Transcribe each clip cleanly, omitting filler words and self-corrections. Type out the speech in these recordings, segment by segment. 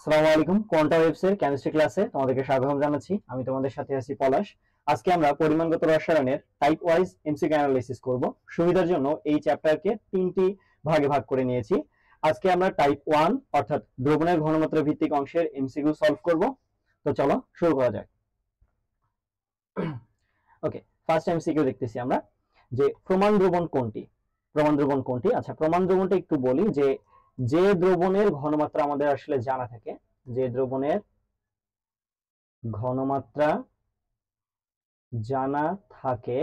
আসসালামু আলাইকুম। Quantum ওয়েবসের chemistry ক্লাসে তোমাদেরকে স্বাগতম জানাচ্ছি। আমি তোমাদের সাথে আছি পলাশ। আজকে আমরা পরিমাণগত রসায়নের টাইপ ওয়াইজ এমসিকিউ অ্যানালাইসিস করব। সুবিধার জন্য এই চ্যাপ্টারকে তিনটি ভাগে ভাগ করে নিয়েছি। আজকে আমরা টাইপ 1 অর্থাৎ দ্রবণের ঘনমাত্রা ভিত্তিক অংশের এমসিকিউ সলভ করব। তো চলো শুরু করা যাক। ওকে, ফার্স্ট এমসিকিউ দেখতেছি আমরা যে প্রমাণ দ্রবণ কোনটি। প্রমাণ দ্রবণ কোনটি? আচ্ছা, প্রমাণ দ্রবণটা একটু বলি যে যে দ্রবণের ঘনমাত্রা আমাদের আসলে জানা থাকে, যে দ্রবণের ঘনমাত্রা জানা থাকে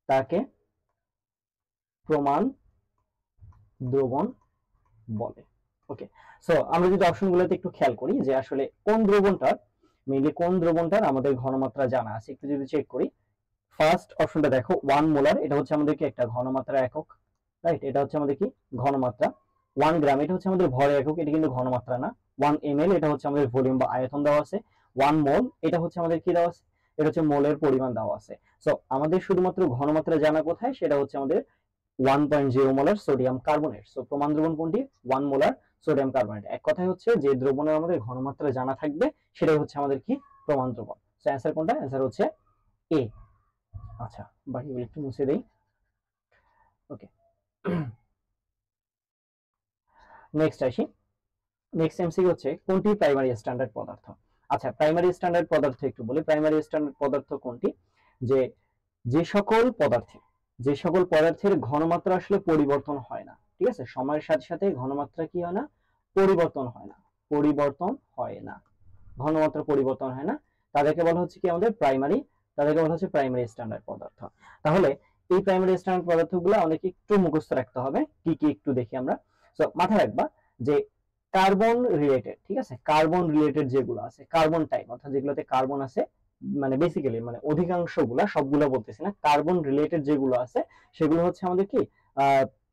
তাকে প্রমাণ দ্রবণ বলে। ওকে, সো আমরা যদি অপশনগুলোতে একটু খেয়াল করি যে আসলে কোন দ্রবণটার আমাদের ঘনমাত্রা জানা আছে, একটু যদি চেক করি। ফার্স্ট অপশনটা দেখো, 1 মোলার, এটা হচ্ছে আমাদের কি একটা ঘনমাত্রা একক, রাইট? এটা হচ্ছে আমাদের কি ঘনমাত্রা। 1 গ্রাম, এটা হচ্ছে আমাদের ভর একক, এটা কিন্তু ঘনমাত্রা না। 1 ml, এটা হচ্ছে আমাদের ভলিউম বা আয়তন দেওয়া আছে। 1 মোল, এটা হচ্ছে আমাদের কি দেওয়া আছে, এটা হচ্ছে মোলের পরিমাণ দেওয়া আছে। সো আমাদের শুধুমাত্র ঘনমাত্রা জানা কোথায়, সেটা হচ্ছে আমাদের 1.0 মোলার সোডিয়াম কার্বনেট। সো প্রমাণ দ্রবণ কোনটি? 1 মোলার সোডিয়াম কার্বনেট। এক কথায় হচ্ছে যে দ্রবণের আমাদের ঘনমাত্রা জানা থাকবে সেটাই হচ্ছে আমাদের কি প্রমাণ দ্রবণ। সো অ্যান্সার কোনটা? অ্যান্সার হচ্ছে এ। আচ্ছা, বাকিগুলো একটু মুছে দেই। ওকে, নেক্সট আসি। নেক্সট এমসিকিউ হচ্ছে কোনটি প্রাইমারি স্ট্যান্ডার্ড পদার্থ। আচ্ছা, প্রাইমারি স্ট্যান্ডার্ড পদার্থ একটু বলি। প্রাইমারি স্ট্যান্ডার্ড পদার্থ কোনটি? যে যে সকল পদার্থের ঘনমাত্রা আসলে পরিবর্তন হয় না, ঠিক আছে? সময়ের সাথে সাথে ঘনমাত্রা কি হয় না? পরিবর্তন হয় না। পরিবর্তন হয় না, ঘনমাত্রা পরিবর্তন হয় না, তাদেরকে বলা হচ্ছে কি আমাদের প্রাইমারি, তাদেরকে বলা হচ্ছে প্রাইমারি স্ট্যান্ডার্ড পদার্থ। তাহলে এই প্রাইমারি স্ট্যান্ডার্ড পদার্থগুলো অনেকে একটু মুখস্থ রাখতে হবে। কি কি একটু দেখি আমরা। সো মাথায় রাখবা যে কার্বন রিলেটেড, ঠিক আছে, কার্বন রিলেটেড যেগুলো আছে, কার্বন টাইপ অর্থাৎ যেগুলোতে কার্বন আছে, মানে বেসিক্যালি মানে অধিকাংশগুলা, সবগুলো বলতেছি না, কার্বন রিলেটেড যেগুলো আছে সেগুলো হচ্ছে আমাদের কি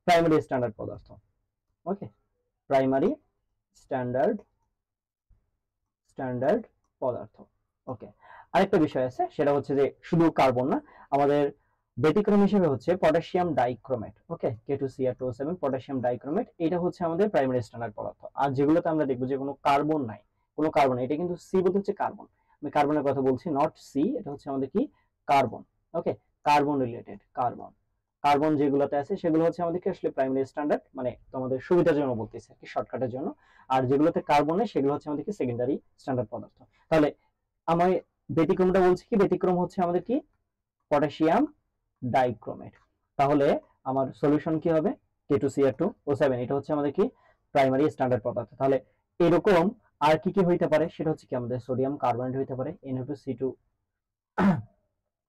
প্রাইমারি স্ট্যান্ডার্ড পদার্থ। ওকে, প্রাইমারি স্ট্যান্ডার্ড স্ট্যান্ডার্ড পদার্থ। ওকে, আরেকটা বিষয় আছে, সেটা হচ্ছে যে শুধু কার্বন না, আমাদের ব্যতিক্রম হিসেবে হচ্ছে পটাশিয়াম ডাইক্রোমেট। ওকে, K2Cr2O7 পটাশিয়াম ডাইক্রোমেট, এটা হচ্ছে আমাদের প্রাইমারি স্ট্যান্ডার্ড পদার্থ। আর যেগুলোতে আমরা দেখবো যে কোনো কার্বন নাই, কোনো কার্বন, এটা কিন্তু সি বলতে হচ্ছে কার্বন, আমি কার্বনের কথা বলছি, নট সি, এটা হচ্ছে আমাদের কি কার্বন। ওকে, কার্বন রিলেটেড, কার্বন কার্বন যেগুলোতে আছে সেগুলো হচ্ছে আমাদেরকে আসলে প্রাইমারি স্ট্যান্ডার্ড, মানে তোমাদের সুবিধার জন্য বলতেছি আর কি, শর্টকাটের জন্য। আর যেগুলোতে কার্বন নেই সেগুলো হচ্ছে আমাদেরকে সেকেন্ডারি স্ট্যান্ডার্ড পদার্থ। তাহলে আমার ব্যতিক্রমটা বলছি কি, ব্যতিক্রম হচ্ছে আমাদের কি পটাশিয়াম ডাইক্রোমেট। তাহলে আমার সলিউশন কি হবে? K2Cr2O7, এটা হচ্ছে আমাদের কি প্রাইমারি স্ট্যান্ডার্ড পদার্থ। তাহলে এরকম আর কি কি হইতে পারে, সেটা হচ্ছে কি আমাদের সোডিয়াম কার্বনেট হইতে পারে, Na2C2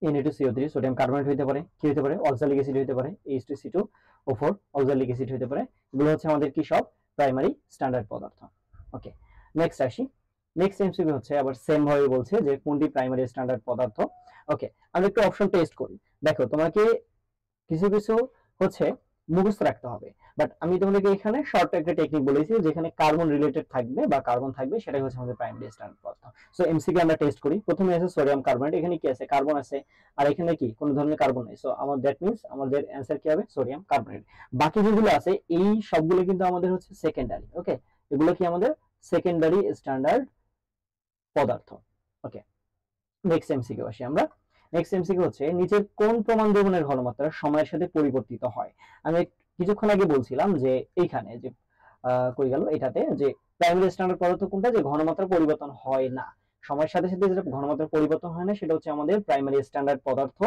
Na2CO3 সোডিয়াম কার্বনেট হইতে পারে, কি হইতে পারে, অক্সালিক অ্যাসিড হইতে পারে, H2C2O4 অক্সালিক অ্যাসিড হইতে পারে। এগুলো হচ্ছে আমাদের কি সব প্রাইমারি স্ট্যান্ডার্ড পদার্থ। ওকে, নেক্সট আসি। নেক্সট এমসিকিউ হচ্ছে আবার সেম ভাবে বলছে যে কোনটি প্রাইমারি স্ট্যান্ডার্ড পদার্থ। ওকে, আমরা একটু অপশন টেস্ট করি। দেখো, তোমাকে কিছু কিছু হচ্ছে মুখস্থ রাখতে হবে, বাট আমি তোমাদেরকে এখানে শর্ট একটা টেকনিক বলেছি, যেখানে কার্বন রিলেটেড থাকবে বা কার্বন থাকবে, সেটাই হচ্ছে আমাদের প্রাইমারি স্ট্যান্ডার্ড পদার্থ। সো এমসিকিউ আমরা টেস্ট করি। প্রথমে আছে সোডিয়াম কার্বনেট, এখানে কি আছে? কার্বন আছে, আর এখানে কি কোনো ধরনের কার্বন নেই। সো আমার দ্যাট মিন্স আমাদের অ্যান্সার কি হবে? Sodium carbonate. বাকি যেগুলো আছে এই সবগুলো কিন্তু আমাদের হচ্ছে সেকেন্ডারি। ওকে, এগুলো কি আমাদের সেকেন্ডারি স্ট্যান্ডার্ড পদার্থ। ওকে, নেক্সট এমসিকিউ আসি আমরা। নেক্সট এমসিকিউ হচ্ছে নিচের কোন প্রমাণ দ্রবণের ঘনমাত্রা সময়ের সাথে পরিবর্তিত হয়। আমি কিছুক্ষণ আগে বলছিলাম যে এইখানে যে কই গেল, এটাতে যে প্রাইমারি স্ট্যান্ডার্ড পদার্থ কোনটা, যে ঘনমাত্রা পরিবর্তন হয় না, সময়ের সাথে সাথে যেটা ঘনমাত্রা পরিবর্তন হয় না সেটা হচ্ছে আমাদের প্রাইমারি স্ট্যান্ডার্ড পদার্থ।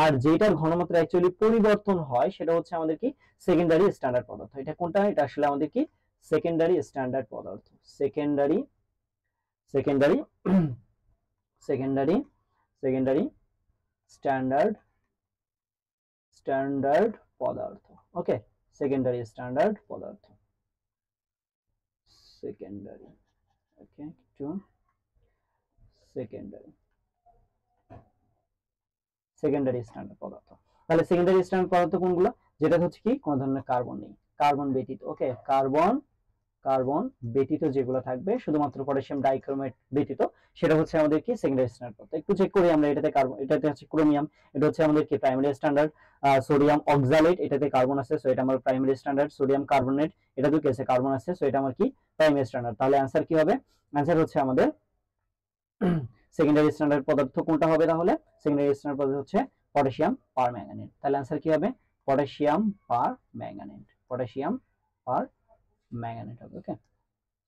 আর যেটার ঘনমাত্রা অ্যাকচুয়ালি পরিবর্তন হয় সেটা হচ্ছে আমাদের কি সেকেন্ডারি স্ট্যান্ডার্ড পদার্থ। এটা কোনটা? এটা আসলে আমাদের কি সেকেন্ডারি স্ট্যান্ডার্ড পদার্থ। Secondary secondary secondary secondary standard standard পদার্থ। ওকে, সেকেন্ডারি স্ট্যান্ডার্ড পদার্থ, secondary. Okay, to secondary secondary standard পদার্থ। তাহলে সেকেন্ডারি স্ট্যান্ডার্ড পদার্থ কোনগুলো? যেটা হচ্ছে কি কোনো ধরনের কার্বন নেই, কার্বন ব্যতীত। ওকে, কার্বন কার্বন ব্যতীত যেগুলো থাকবে শুধুমাত্র পটাশিয়াম ডাইক্রোমেট ব্যতীত সেটা হচ্ছে আমাদের কি সেকেন্ডারি স্ট্যান্ডার্ড পদার্থ। একটু চেক করি আমরা, এটাতে কার্বন, এটাতে হচ্ছে ক্রোমিয়াম, এটা হচ্ছে আমাদের কি প্রাইমারি স্ট্যান্ডার্ড। সোডিয়াম অক্সালেট, এটাতে কার্বন আছে, সো এটা আমার প্রাইমারি স্ট্যান্ডার্ড। সোডিয়াম কার্বনেট, এটাতে কি আছে কার্বন আছে, সো এটা আমার কি প্রাইমারি স্ট্যান্ডার্ড। তাহলে आंसर কি হবে? आंसर হচ্ছে আমাদের সেকেন্ডারি স্ট্যান্ডার্ড পদার্থ কোনটা হবে? তাহলে সেকেন্ডারি স্ট্যান্ডার্ড পদার্থ হচ্ছে পটাশিয়াম পারম্যাঙ্গানেট। তাহলে आंसर কি হবে? পটাশিয়াম পারম্যাঙ্গানেট, পটাশিয়াম পারম্যাঙ্গানেট হবে। ওকে,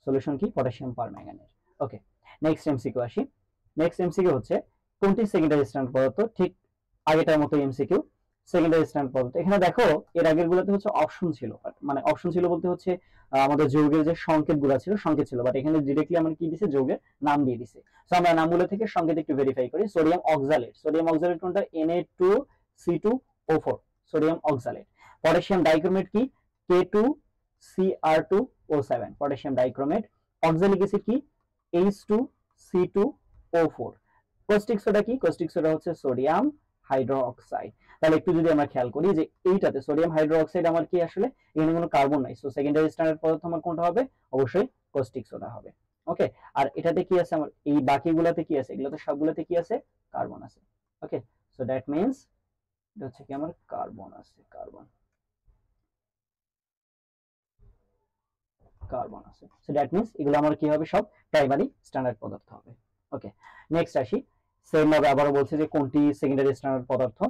সলিউশন কি? Potassium permanganate. Okay, next MCQ আসি। নেক্সট এমসিকিউ হচ্ছে কোনটি সেকেন্ডারি স্ট্যান্ডার্ড পদার্থ? ঠিক আগেটার মতো এমসিকিউ, সেকেন্ডারি স্ট্যান্ডার্ড পদার্থ। এখানে দেখো এর আগের গুলোতে হচ্ছে অপশন ছিল, মানে অপশন ছিল বলতে হচ্ছে আমাদের যৌগের যে সংকেতগুলো ছিল সংকেত ছিল, বাট এখানে ডিরেক্টলি আমরা কি দিছে? যৌগের নাম দিয়ে দিছে। সো আমরা নামগুলো থেকে সংকেত একটু ভেরিফাই করি। সোডিয়াম অক্সালেট, সোডিয়াম অক্সালেট কোনটা? Na2C2O4, sodium oxalate. Potassium dichromate কি? K2Cr2O7, potassium dichromate. Oxalic acid কি? H2C2O4। কস্টিক সোডা কি? কস্টিক সোডা হচ্ছে সোডিয়াম হাইড্রোক্সাইড। তাহলে একটু যদি আমরা খেয়াল করি যে এইটাতে সোডিয়াম হাইড্রোক্সাইড আমার কি আসলে এখানে কোনো কার্বন নাই, সো সেকেন্ডারি স্ট্যান্ডার্ড পদার্থ আমার কোনটা হবে? অবশ্যই কস্টিক সোডা হবে। ওকে, আর এটাতে কি আছে আমার? এই বাকিগুলোতে কি আছে? এগুলোতে সবগুলোতে কি আছে? কার্বন আছে। ওকে, সো দ্যাট মিন্স এটা হচ্ছে কি আমার কার্বন আছে, কার্বন, কার্বন আছে। সো দ্যাট মিন্স এগুলো আমার কি হবে? সব প্রাইমারি স্ট্যান্ডার্ড পদার্থ হবে। ওকে, নেক্সট আসি। সেম ভাবে আবারও বলছে যে কোনটি সেকেন্ডারি স্ট্যান্ডার্ড পদার্থ।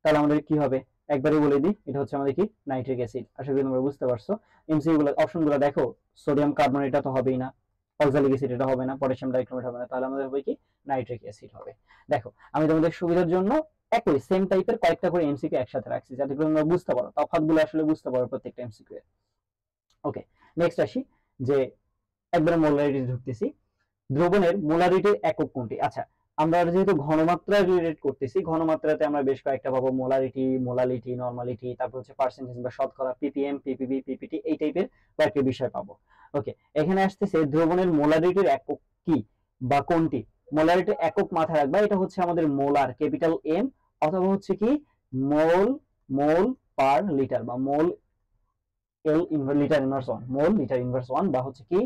তাহলে আমাদের কি হবে? একবারে বলে দিই, এটা হচ্ছে আমাদের কি? Nitric acid. আশা করি তোমরা বুঝতে পারছো। এমসিকিউ গুলো অপশনগুলো দেখো, সোডিয়াম কার্বন এটা তো হবেই না, অক্সালিক অ্যাসিড এটা হবে না, পটাশিয়াম ডাইক্রোমেট হবে না, তাহলে আমাদের হবে কি? নাইট্রিক অ্যাসিড হবে। দেখো আমি তোমাদের সুবিধার জন্য একই সেম টাইপের কয়েকটা করে এমসিকিউ একসাথে রাখছি যাতে করে তোমরা বুঝতে পারো, তফাৎগুলো আসলে বুঝতে পারো প্রত্যেকটা এমসিকিউ এর। ওকে, নেক্সট আসি যে একবারে মোলারিটি ঢুকতেছি। দ্রবণের মোলারিটির একক কোনটি? আচ্ছা, আমরা যেহেতু ঘনমাত্রা রিলেট করতেছি, ঘনমাত্রাতে আমরা বেশ কয়েকটা পাবো, মোলারিটি, মোলালিটি, নরমালিটি, তারপর হচ্ছে পার্সেন্টেজ বা শতকরা, পিপিএম, পিপিবি, পিপিটি, এই টাইপের কয়েকটা বিষয় পাবো। ওকে, এখানে আসতেছে দ্রবণের মোলারিটির একক কি বা কোনটি? মোলারিটির একক মাথায় রাখবা, এটা হচ্ছে আমাদের মোলার, ক্যাপিটাল এম, অথবা হচ্ছে কি মোল, মোল পার লিটার বা mole L litre inverse 1, mole litre inverse 1, বা হচ্ছে কি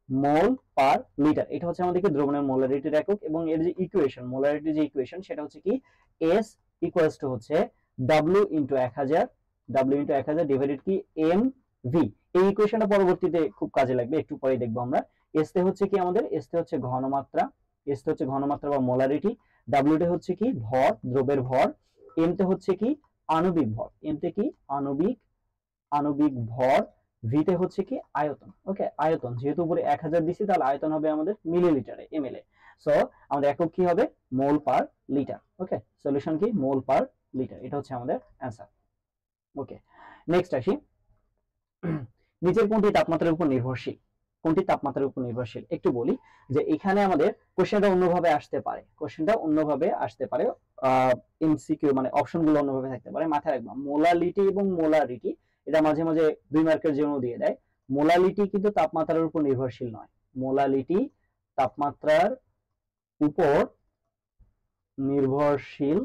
মোল পার লিটার। এটা হচ্ছে আমাদেরকে দ্রবণের মোলারিটির একক, এবং এর যে ইকুয়েশন, মোলারিটির যে ইকুয়েশন সেটা হচ্ছে কি S ইকুয়ালস টু হচ্ছে W into 1000, W into 1000 divided কি mv। এই ইকুয়েশনটা পরবর্তীতে খুব কাজে লাগবে, একটু পরে দেখবো আমরা। S তে হচ্ছে কি আমাদের? S তে হচ্ছে ঘনমাত্রা, S তে হচ্ছে ঘনমাত্রা বা মোলারিটি, W তে হচ্ছে কি ভর, দ্রবের ভর, m তে হচ্ছে কি আণবিক ভর, m তে কি আণবিক, আণবিক ভর, ভিতে হচ্ছে কি আয়তন। ওকে, আয়তন যেহেতু উপরে 1000 দিছি তাহলে আয়তন হবে আমাদের মিলিলিটারে, এমএল এ। সো আমাদের একক কি হবে? মোল পার লিটার। ওকে, সলিউশন কি? মোল পার লিটার, এটা হচ্ছে আমাদের অ্যান্সার। ওকে, নেক্সট আসি। নিচের কোনটি তাপমাত্রার উপর নির্ভরশীল? কোনটি তাপমাত্রার উপর নির্ভরশীল? একটু বলি যে এখানে আমাদের কোশ্চেনটা অন্যভাবে আসতে পারে, কোশ্চেনটা অন্যভাবে আসতে পারে, এমসিকিউ মানে অপশনগুলো অন্যভাবে থাকতে পারে। মাথায় রাখবা মোলালিটি এবং মোলারিটি এটা মাঝে মাঝে 2 মার্কের জন্য দিয়ে দেয়। মোলালিটি কিন্তু তাপমাত্রার উপর নির্ভরশীল নয়, মোলালিটি তাপমাত্রার উপর নির্ভরশীল,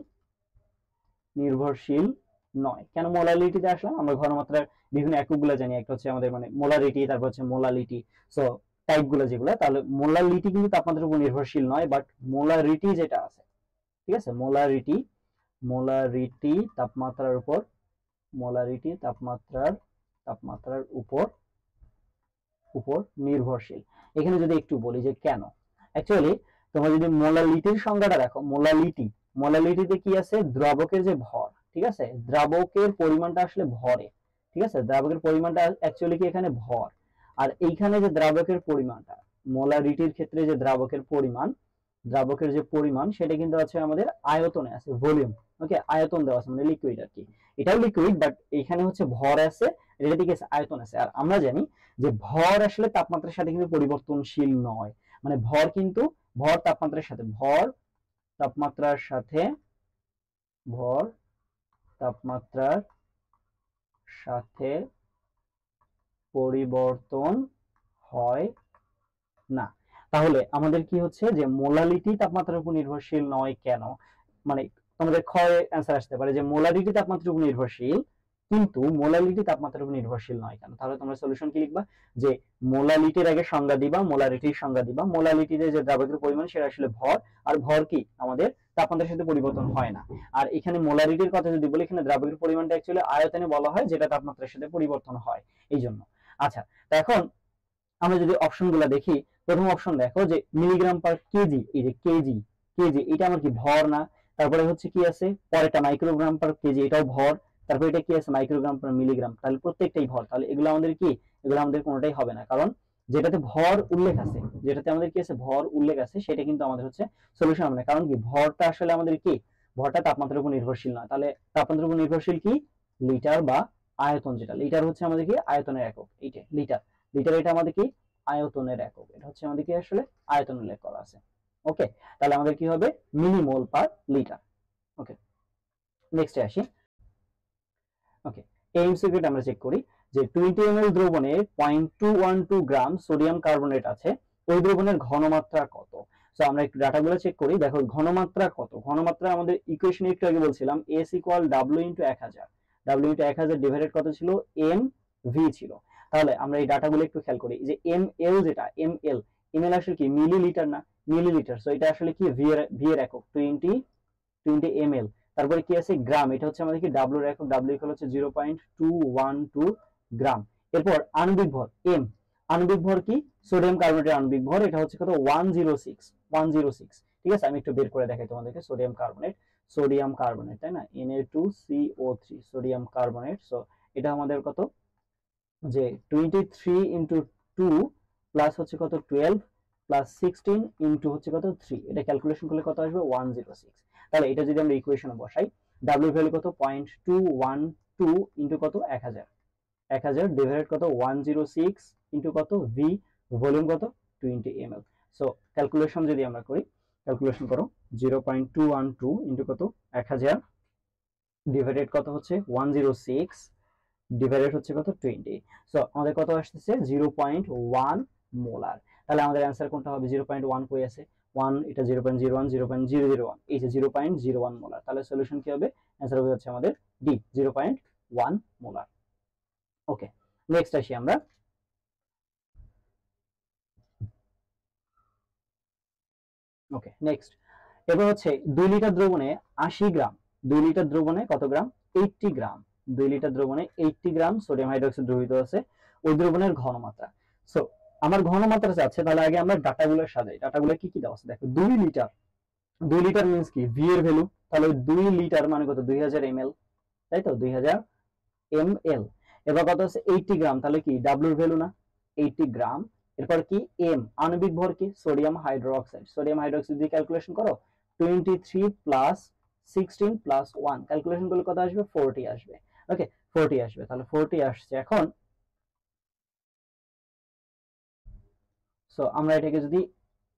নির্ভরশীল নয়। কেন মোলালিটিতে আসলাম? আমরা ঘনমাত্রার বিভিন্ন এককগুলো জানি, একটা হচ্ছে আমাদের মানে মোলারিটি, তারপর হচ্ছে মোলালিটি, সো টাইপগুলো যেগুলো, তাহলে মোলালিটি কিন্তু তাপমাত্রার উপর নির্ভরশীল নয়, বাট মোলারিটি যেটা আছে, ঠিক আছে, মোলারিটি, মোলারিটি তাপমাত্রার উপর, মোলারিটি তাপমাত্রার, তাপমাত্রার উপর, উপর নির্ভরশীল। এখানে যদি একটু বলি যে কেন, অ্যাকচুয়ালি তোমরা যদি মোলালিটির সংজ্ঞাটা দেখো, মোলালিটি, মোলালিটিতে কি আছে? দ্রাবকের যে ভর, ঠিক আছে, দ্রাবকের পরিমাণটা আসলে ভরে, ঠিক আছে, দ্রাবকের পরিমাণটা অ্যাকচুয়ালি কি এখানে ভর, আর এইখানে যে দ্রাবকের পরিমাণটা, মোলারিটির ক্ষেত্রে যে দ্রাবকের পরিমাণ, দ্রাবকের যে পরিমাণ সেটা কিন্তু আছে আমাদের আয়তনে আছে, ভলিউম। ওকে, আয়তন দেওয়া আছে, মানে লিকুইড আর কি, এটাও লিকুইড, বাট এখানে হচ্ছে ভর আছে, এটা ঠিক আছে আয়তন আছে। আর আমরা জানি যে ভর আসলে তাপমাত্রার সাথে কিন্তু পরিবর্তনশীল নয়, মানে ভর কিন্তু, ভর তাপমাত্রার সাথে, ভর তাপমাত্রার সাথে, ভর তাপমাত্রার সাথে পরিবর্তন হয় না। তাহলে আমাদের কি হচ্ছে যে মোলালিটি তাপমাত্রার উপর নির্ভরশীল নয় কেন? মানে তোমাদের ক্ষয় অ্যান্সার আসতে পারে যে মোলারিটি তাপমাত্রার উপর নির্ভরশীল, কিন্তু মোলালিটি তাপমাত্রার উপর নির্ভরশীল নয় কেন? তাহলে তোমরা সলিউশন কি লিখবা যে মোলালিটির আগে সংজ্ঞা দিবা, মোলারিটির সংজ্ঞা দিবা। মোলালিটিতে যে দ্রাবকের পরিমাণ সেটা আসলে ভর, আর ভর কি আমাদের তাপমাত্রার সাথে পরিবর্তন হয় না। আর এখানে মোলারিটির কথা যদি বলি, এখানে দ্রাবকের পরিমাণটা অ্যাকচুয়ালি আয়তনে বলা হয়, যেটা তাপমাত্রার সাথে পরিবর্তন হয় এই জন্য। আচ্ছা, তো এখন আমরা যদি অপশনগুলো দেখি, প্রথম অপশন দেখো যে মিলিগ্রাম পার কেজি, এই যে কেজি, কেজি এটা আমার কি ভর না? তারপরে হচ্ছে কি আছে পরেরটা মাইক্রোগ্রাম পার কেজি, এটাও ভর। তারপরে এটা কি আছে মাইক্রোগ্রাম পার মিলিগ্রাম, তাহলে প্রত্যেকটাই ভর। তাহলে এগুলো আমাদের কি, এগুলো আমাদের কোনোটাই হবে না, কারণ যেটাতে ভর উল্লেখ আছে, যেটাতে আমাদের কি আছে ভর উল্লেখ আছে, সেটা কিন্তু আমাদের হচ্ছে সলিউশন হবে না। কারণ কি ভরটা আসলে আমাদের কি, ভরটা তাপমাত্রার উপর নির্ভরশীল না। তাহলে তাপমাত্রার উপর নির্ভরশীল কি লিটার বা আয়তন, যেটা লিটার হচ্ছে আমাদের কি আয়তনের একক, এইটা লিটার। লিটার এটা আমাদের কি আয়তনের একক, এটা হচ্ছে আমাদের কি আসলে আয়তন উল্লেখ করা আছে। ওকে, তাহলে আমাদের কি হবে মিলিমোল পার লিটার। ওকে, নেক্সটে আসি। ওকে, এই এমসিকিউটা আমরা চেক করি যে 20 ml দ্রবণে 0.212 গ্রাম সোডিয়াম কার্বনেট আছে, ওই দ্রবণের ঘনমাত্রা কত? সো আমরা একটু ডাটাগুলো চেক করি। দেখো ঘনমাত্রা কত, ঘনমাত্রা আমাদের ইকুয়েশনে একটু আগে বলছিলাম S equal W into 1000, W into 1000 divided কত ছিল M V ছিল। তাহলে আমরা এই ডাটাগুলো একটু খেয়াল করি যে ml, যেটা ml, ml আসলে কি মিলিলিটার না, মিলিলিটার। সো এটা আসলে কি v এর একক 20 ml। তারপরে কি আছে গ্রাম, এটা হচ্ছে আমাদের কি ডাব্লুর একক, ডাব্লিউ ইকুয়াল হচ্ছে 0.212 গ্রাম। এরপর আণবিক ভর এম, আণবিক ভর কি সোডিয়াম কার্বনেটের আণবিক ভর, এটা হচ্ছে কত 106, ঠিক আছে। আমি একটু বের করে দেখাই তোমাদেরকে। সোডিয়াম কার্বনেট, সোডিয়াম কার্বনেট তাই না, Na2CO3 সোডিয়াম কার্বনেট। সো এটা আমাদের কত যে 23 ইন্টু 2 প্লাস হচ্ছে কত 12 প্লাস 16 ইন্টু হচ্ছে কত 3, এটা ক্যালকুলেশন করলে কত আসবে 106। তাহলে এটা যদি আমরা ইকুয়েশনে বসাই, ডাব্লিউ ভ্যালু কত 0.212 ইন্টু কত 1000, 1000 ডিভাইডেড কত 106 ইন্টু কত ভি, ভলিউম কত 20 ml। সো ক্যালকুলেশন যদি আমরা করি, ক্যালকুলেশন করো 0.212 ইন্টু কত 1000 ডিভাইডেড কত হচ্ছে 106 ডিভাইডেড হচ্ছে কত 20। সো আমাদের কত আসতেছে 0.1 মোলার। তাহলে আমাদের অ্যান্সার কোনটা হবে? 0.1 কই আছে 1, এটা 0.01, 0.001, এই যে 0.01 মোলার। তাহলে সলিউশন কি হবে? অ্যান্সার হবে হচ্ছে আমাদের ডি 0.1 মোলার। ওকে, নেক্সট আসি আমরা। ওকে, নেক্সট এবার হচ্ছে 2 লিটার দ্রবণে 80 গ্রাম, 2 লিটার দ্রবণে কত গ্রাম 80 গ্রাম, 2 লিটার দ্রবণে 80 গ্রাম সোডিয়াম হাইড্রোক্সাইড দ্রবীভূত আছে, ওই দ্রবণের ঘনমাত্রা। সো আমার ঘনমাত্রা চাচ্ছে, তাহলে আগে আমরা ডাটাগুলো সাজাই। ডাটাগুলো কি কি দেওয়া আছে দেখো। 2 লিটার, 2 লিটার মিন্স কি ভি এর ভ্যালু, তাহলে 2 লিটার মানে কত 2000 ml, তাই তো 2000 ml। এবার কত আছে 80 গ্রাম, তাহলে কি ডাব্লিউর ভ্যালু না 80 গ্রাম। এরপর কি এম, আণবিক ভর কি সোডিয়াম হাইড্রোক্সাইড, সোডিয়াম হাইড্রোক্সাইড দিয়ে ক্যালকুলেশন করো 23 প্লাস 16 প্লাস 1, ক্যালকুলেশন করলে কত আসবে 40 আসবে। ওকে, 40 আসবে, তাহলে 40 আসছে। এখন সো আমরা এটাকে যদি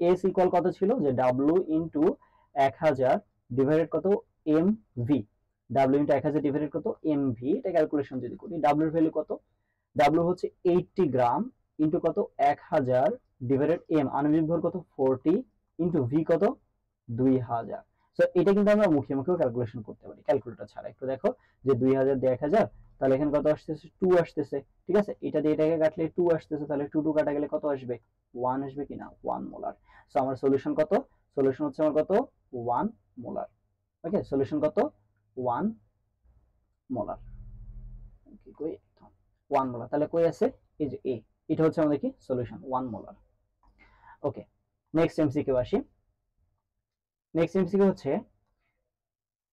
এস ইকুয়াল কত ছিল যে ডাব্লিউ ইন্টু 1000 ডিভাইডেড কত M V, W into 1000 divided কত এম ভি, এটা ক্যালকুলেশন যদি করি ডাব্লিউর ভ্যালু কত, ডাব্লিউ হচ্ছে 80 গ্রাম ইন্টু কত 1000 ডিভাইডেড এম, আণবিক ভর কত 40 ইন্টু ভি কত 2000। সো এটা কিন্তু আমরা মুখে মুখেও ক্যালকুলেশন করতে পারি ক্যালকুলেটর ছাড়া। একটু দেখো যে 2000 দিয়ে 1000, তাহলে এখানে কত আসতেছে 2 আসতেছে, ঠিক আছে। এটা দিয়ে এটাকে কাটলে 2 আসতেছে, তাহলে 2 2 কাটা গেলে কত আসবে 1 আসবে কিনা 1 মোলার। সো আমার সলিউশন কত, সলিউশন হচ্ছে আমার কত 1 মোলার। ওকে, সলিউশন কত 1 মোলার। কি কই 1 মোলার, তাহলে কই আছে এই যে এ, এটা হচ্ছে আমাদের কি সলিউশন 1 মোলার। ওকে, নেক্সট এমসিকিউ আসি। নেক্সট এমসিকিউ হচ্ছে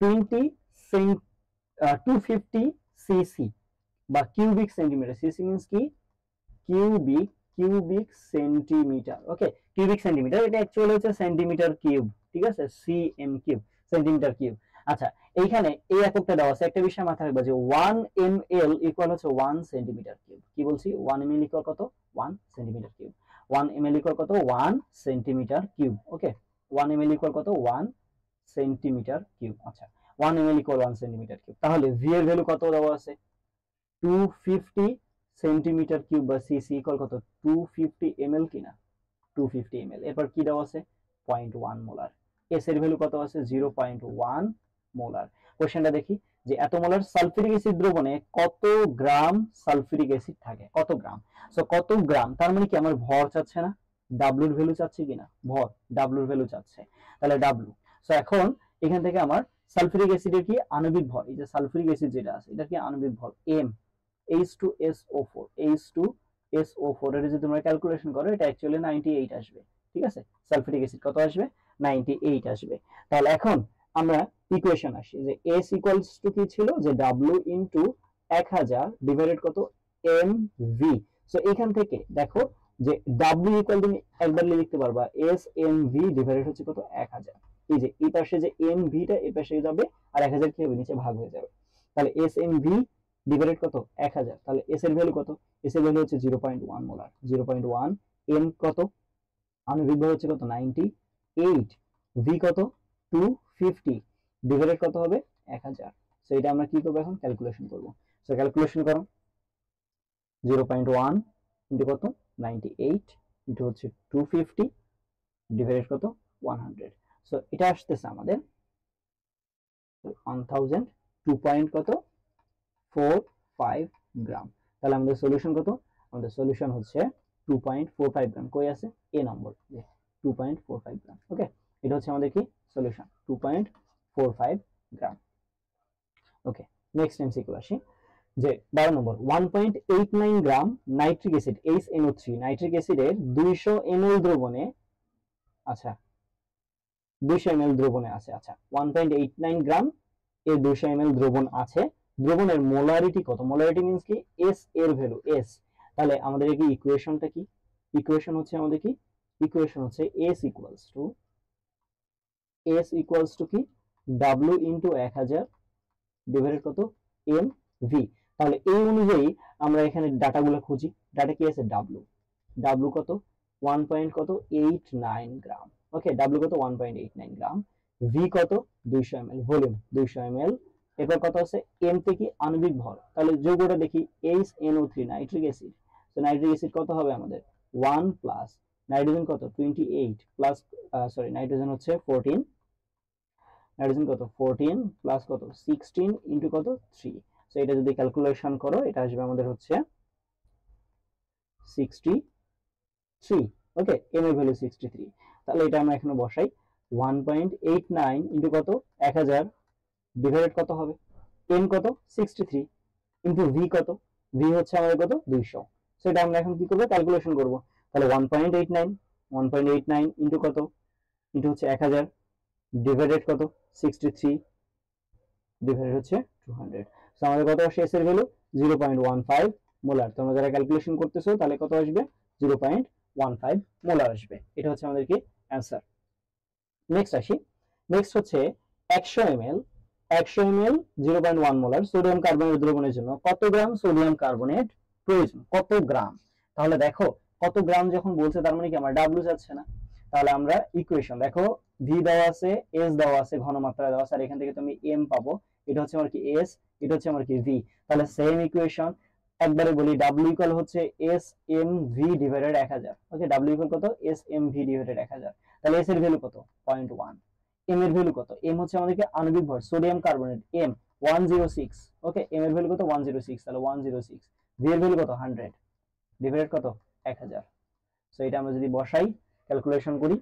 250 সিসি বা কিউবিক সেন্টিমিটার, সিসি মিন্স কি কিউবিক, কিউবিক সেন্টিমিটার। ওকে, কিউবিক সেন্টিমিটার, এটা অ্যাকচুয়ালি হচ্ছে সেন্টিমিটার কিউব, ঠিক আছে, সিএম কিউব, সেন্টিমিটার কিউব। আচ্ছা, এইখানে এই এককটা দেওয়া আছে, একটা বিষয় মাথায় রাখবা যে 1 ml ইকুয়াল হচ্ছে 1 সেন্টিমিটার কিউব। কি বলছি 1 ml ইকুয়াল কত 1 সেন্টিমিটার কিউব, 1 ml ইকুয়াল কত 1 সেন্টিমিটার কিউব। ওকে, 1 ml ইকুয়াল কত 1 সেন্টিমিটার কিউব। আচ্ছা, 1 ml ইকুয়াল 1 সেন্টিমিটার কিউব, তাহলে ভি এর ভ্যালু কত দেওয়া আছে 250 সেন্টিমিটার কিউব বা সিসি ইকুয়াল কত 250 ml কিনা 250 ml। এরপর কি দেওয়া আছে 0.1 মোলার। এস এর ভ্যালু কত আছে 0.1 মোলার। কোশ্চেনটা দেখি যে এত মোলার সালফিউরিক অ্যাসিড দ্রবণে কত গ্রাম সালফিউরিক অ্যাসিড থাকে, কত গ্রাম। সো কত গ্রাম তার মানে কি আমার ভর চাচ্ছে না, ডাব্লুর ভ্যালু চাচ্ছে কিনা, ভর ডাব্লুর ভ্যালু চাচ্ছে, তাহলে ডাব্লু। সো এখন এখান থেকে আমার সালফিউরিক অ্যাসিডের কি আণবিক ভর, এই যে সালফিউরিক অ্যাসিড যেটা আছে এটা কি আণবিক ভর এম, H2SO4, H2SO4 এর যদি তোমরা ক্যালকুলেশন করো এটা অ্যাকচুয়ালি 98 আসবে, ঠিক আছে। সালফিউরিক অ্যাসিড কত আসবে, 98 আসবে। তাহলে এখন আমরা ইকুয়েশন আসি যে S ইকুয়ালস টু কি ছিল, যে W ইনটু 1000 ডিভাইডেড কত mv। সো এখান থেকে দেখো যে W ইকুয়াল তুমি একবার লিখতে পারবা SMV ডিভাইডেড হচ্ছে কত 1000, এই যে এই পাশে যে mv টা এই পাশে যাবে আর 1000 কি হবে নিচে ভাগ হয়ে যাবে, তাহলে SMV ডিভাইডেড কত 1000, তাহলে S এর ভ্যালু কত, S এর ভ্যালু হচ্ছে 0.1 মোলার, 0.1, m কত আণবিক ভর হচ্ছে কত 98, v কত 250 ডিভাইডেড কত হবে 1000। সো এটা আমরা কি করব এখন ক্যালকুলেশন করব। সো ক্যালকুলেশন করো 0.1 ইনটু কত 98 ইনটু হচ্ছে 250 ডিভাইডেড কত 100। সো এটা আসতেছে আমাদের 1000 2 পয়েন্ট কত 45 গ্রাম। তাহলে আমাদের সলিউশন কত, আমাদের সলিউশন হচ্ছে 2.45 গ্রাম, কই আছে এ নম্বর, 2.45 গ্রাম। ওকে, এটা হচ্ছে আমাদের কি সলিউশন 2.45 গ্রাম। ওকে, নেক্সট এমসিকিউ আসি যে 12 নম্বর 1.89 গ্রাম নাইট্রিক অ্যাসিড HNO3 নাইট্রিক অ্যাসিডের 200 ml দ্রবণে, আচ্ছা 200 ml দ্রবণে আছে, আচ্ছা 1.89 গ্রাম এর 200 ml দ্রবণ আছে, দ্রবণের মোলারিটি কত, মোলারিটি মিন্স কি S এর ভ্যালু S। তাহলে আমাদের কি ইকুয়েশনটা কি, ইকুয়েশন হচ্ছে আমাদের কি, ইকুয়েশন হচ্ছে S ইকুয়ালস টু কি W ইনটু 1000 ডিভাইডেড কত mv। তাহলে এই অনুযায়ী আমরা এখানে ডাটাগুলো খুঁজি, ডাটা কি আছে W কত 1.89 গ্রাম, ওকে W কত 1.89 গ্রাম, v কত 200 ml ভলিউম 200 ml, এরপর কত আছে m তে কি আণবিক ভর, তাহলে যৌগটা দেখি HNO3 নাইট্রিক অ্যাসিড। তো নাইট্রিক অ্যাসিড কত হবে আমাদের 1 প্লাস নাইট্রোজেন কত 28 প্লাস সরি নাইট্রোজেন হচ্ছে 14, নাইট্রোজেন কত 14 প্লাস কত 16 ইনটু কত 3। সো এটা যদি ক্যালকুলেশন করো এটা আসবে আমাদের হচ্ছে 63, ওকে m এর ভ্যালু 63। তাহলে এটা আমরা এখানে বসাই 1.89 ইনটু কত 1000 ডিভাইডেড কত হবে m কত 63 ইনটু v কত, v হচ্ছে আমাদের কত 200। সো এটা আমরা এখন কি করব ক্যালকুলেশন করব, তাহলে 1.89 ইনটু কত ইনটু হচ্ছে 1000 ডিভাইডেড কত 63 ডিভাইডেড হচ্ছে 200। সো আমাদের কত আসে s এর ভ্যালু 0.15 মোলার। তোমরা যারা ক্যালকুলেশন করতেছো তাহলে কত আসবে 0.15 মোলার আসবে, এটা হচ্ছে আমাদের কি অ্যানসার। নেক্সট আসি, নেক্সট হচ্ছে 100 ml 0.1 মোলার সোডিয়াম কার্বনেট দ্রবণের জন্য কত গ্রাম সোডিয়াম কার্বনেট প্রয়োজন, কত গ্রাম। তাহলে দেখো কত গ্রাম যখন বলছে তার মানে কি আমার ডাব্লিউ যাচ্ছে না, তাহলে আমরা ইকুয়েশন দেখো ভি দেওয়া আছে এস দেওয়া আছে ঘনমাত্রা দেওয়া আছে আর এখান থেকে তুমি এম পাবো, এটা হচ্ছে আমার কি এস, এটা হচ্ছে আমার কি ভি। তাহলে সেম ইকুয়েশন একবারে বলি ডাব্লিউ ইকুয়াল হচ্ছে S M V divided 1000, okay W equal কত এস এম ভি ডিভাইডেড 1000। তাহলে এস এর ভ্যালু কত 0.1, এম এর ভ্যালু কত, এম হচ্ছে আমাদেরকে আণবিক ভর সোডিয়াম কার্বনেট এম 106, ওকে এম এর ভ্যালু কত 106, তাহলে 106, ভি এর ভ্যালু কত 100 ডিভাইডেড কত 1000। সো এটা আমরা যদি বসাই ক্যালকুলেশন করি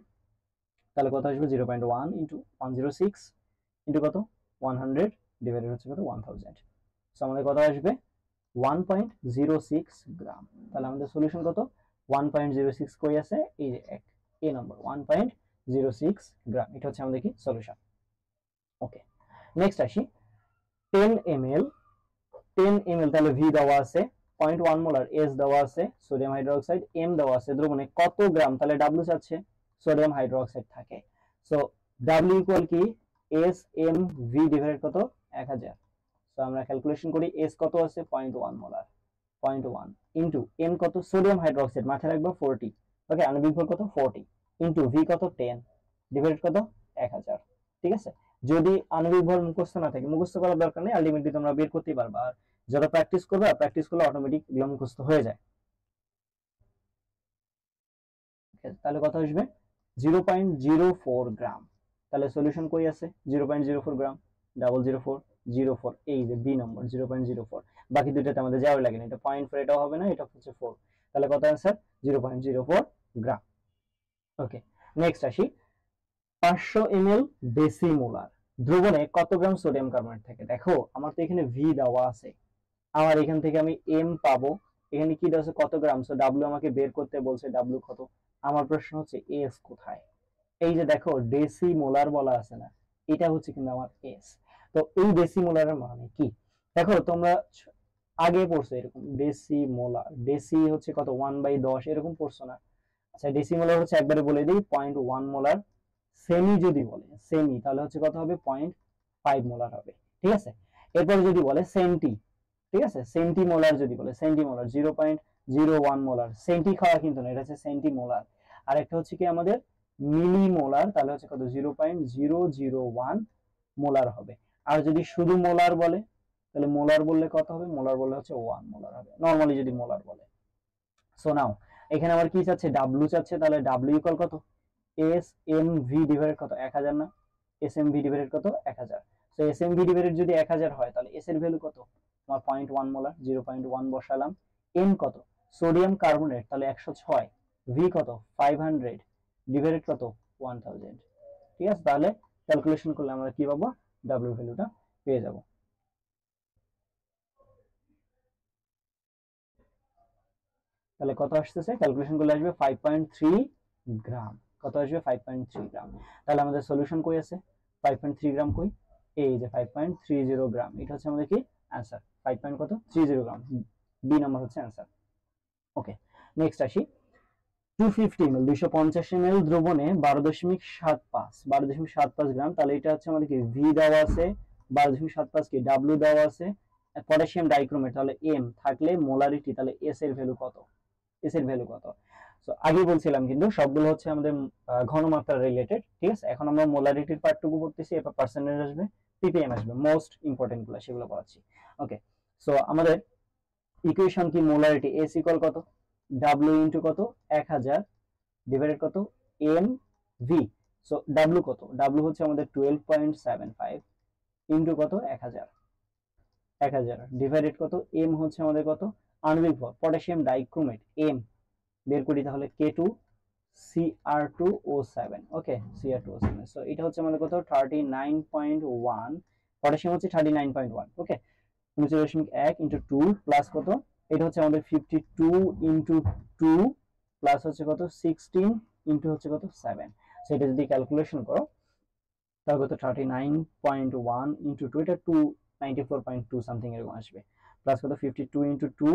তাহলে কত আসবে 0.1 ইনটু 106 ইনটু কত 100 ডিভাইডেড হচ্ছে কত 1000। সো আমাদের কত আসবে 1.06 গ্রাম। তাহলে আমাদের সলিউশন কত 1.06 কই আছে এই যে এক এ নম্বর 1.06 গ্রাম, এটা হচ্ছে আমাদের কি সলিউশন। ওকে, নেক্সট আসি 10 ml তাহলে ভি দেওয়া আছে 0.1 মোলার, এস দেওয়া আছে সোডিয়াম হাইড্রোক্সাইড, এম দেওয়া আছে দ্রবণে কত গ্রাম, তাহলে ডাব্লিউ চাচ্ছে সোডিয়াম হাইড্রোক্সাইড থাকে। সো ডাব্লিউ ইকুয়াল কি এস এম ভি ডিভাইডেড কত 1000। সো আমরা ক্যালকুলেশন করি এস কত আছে 0.1 মোলার, 0.1 ইনটু এম কত সোডিয়াম হাইড্রোক্সাইড মাথায় রাখবো 40, ওকে আণবিক ভর কত 40 ইনটু ভি কত 10 ডিভাইডেড কত 1000। ঠিক আছে, যদি আণবিক ভর মুখস্থ না থাকে, মুখস্থ করার দরকার নেই, আলটিমেটলি তোমরা বের করতেই পারবা, আর যারা প্র্যাকটিস করবে প্র্যাকটিস করলে অটোমেটিক এগুলো মুখস্থ হয়ে যায়। তাহলে কত আসবে 0.04 গ্রাম। তাহলে সলিউশন কই আছে 0.04 গ্রাম 0.04 0.04, এই যে বি নম্বর 0.04, বাকি দুইটাতে আমাদের যাওয়ার লাগে না, এটা 0.4 এটাও হবে না, এটা হচ্ছে 4, তাহলে কত অ্যান্সার 0.04 গ্রাম। ওকে, নেক্সট আসি 500 ml ডেসিমোলার দ্রবণে কত গ্রাম সোডিয়াম কার্বনেট থাকে। দেখো আমার তো এখানে ভি দেওয়া আছে, আমার এখান থেকে আমি এম পাবো, এখানে কি দেওয়া আছে কত গ্রাম, সো ডাব্লিউ আমাকে বের করতে বলছে, ডাব্লিউ কত, আমার প্রশ্ন হচ্ছে এস কোথায়। এই যে দেখো ডেসিমোলার বলা আছে না, এটা হচ্ছে কিন্তু আমার এস। তো এই ডেসিমোলারের মানে কি, দেখো তোমরা আগে পড়ছো এরকম ডেসিমোলার, ডেসি হচ্ছে কত 1/10 এরকম পড়ছো না। আচ্ছা ডেসিমোলার হচ্ছে একবারে বলে দিই 0.1 মোলার, সেমি যদি বলে সেমি তাহলে হচ্ছে কত হবে 0.5 মোলার হবে, ঠিক আছে। এরপর যদি বলে সেন্টি, ঠিক আছে, সেন্টিমোলার যদি বলে সেন্টিমোলার 0.01 মোলার, সেন্টি খাওয়া কিন্তু না, এটা হচ্ছে সেন্টিমোলার। আর একটা হচ্ছে কি আমাদের মিলিমোলার, তাহলে হচ্ছে কত 0.001 মোলার হবে। আর যদি শুধু মোলার বলে তাহলে মোলার বললে কত হবে, মোলার বললে হচ্ছে 1 মোলার হবে নরমালি যদি মোলার বলে। সো নাও এখানে আবার কি চাচ্ছে, ডাব্লিউ চাচ্ছে, তাহলে ডাব্লিউ ইকুয়াল কত, এস এম ভি ডিভাইডেড কত 1000 না, এস এম ভি ডিভাইডেড কত 1000। So S M V divided যদি 1000 হয় তাহলে এস এর ভ্যালু কত, আমার 0.1 মোলার, 0.1 বসালাম। এম কত, সোডিয়াম কার্বনেট, তাহলে 106, ভি কত 500 ডিভাইডেড কত 1000, ঠিক আছে। তাহলে ক্যালকুলেশন করলে আমরা কি পাবো, ডাব্লিউ ভ্যালুটা পেয়ে যাব। তাহলে কত আসতেছে, ক্যালকুলেশন করলে আসবে 5.3 গ্রাম, কত আসবে 5.3 গ্রাম। তাহলে আমাদের সলিউশন কই আছে, 5.3 গ্রাম কই, এই যে 5.30 গ্রাম, এটা হচ্ছে আমাদের কি অ্যানসার, 5.30 গ্রাম, বি নাম্বার হচ্ছে অ্যানসার। ওকে, নেক্সট আসি 250 ml 250 ml দ্রবণে 12.75 গ্রাম, তাহলে এটা হচ্ছে আমাদের কি ভি দেওয়া আছে, 12.75 কি ডাব্লিউ দেওয়া আছে, পটাশিয়াম ডাইক্রোমেট, তাহলে এম থাকলে মোলারিটি, তাহলে এস এর ভ্যালু কত, এস এর ভ্যালু কত। সো আগে বলছিলাম কিন্তু সবগুলো হচ্ছে আমাদের ঘনমাত্রা রিলেটেড, ঠিক আছে। এখন আমরা মোলারিটির পার্টটুকু পড়তেছি, এরপর পার্সেন্টেজ আসবে, পিপিএম আসবে, মোস্ট ইম্পর্টেন্ট গুলো সেগুলো পড়াচ্ছি। ওকে, সো আমাদের ইকুয়েশন কি, মোলারিটি এস ইকুয়াল কত, ডাব্লিউ ইনটু কত 1000 ডিভাইডেড কত এম ভি। সো ডাব্লিউ কত, ডাব্লিউ হচ্ছে আমাদের 12.75 ইনটু কত 1000, 1000 ডিভাইডেড কত এম হচ্ছে আমাদের কত, আণবিক ভর পটাশিয়াম ডাইক্রোমেট এম বের করি, তাহলে K2 Cr2O7, ওকে Cr2O7। সো এটা হচ্ছে আমাদের কত 39.1, পটাশিয়াম হচ্ছে 39.1, ওকে 39.1 ইনটু 2 প্লাস কত, এটা হচ্ছে আমাদের 52 ইনটু 2 প্লাস হচ্ছে কত 16 ইনটু হচ্ছে কত 7। সো এটা যদি ক্যালকুলেশন করো তাহলে কত 39.1 ইনটু 2, এটা 294.2 সামথিং এরকম আসবে, প্লাস কত 52 ইনটু 2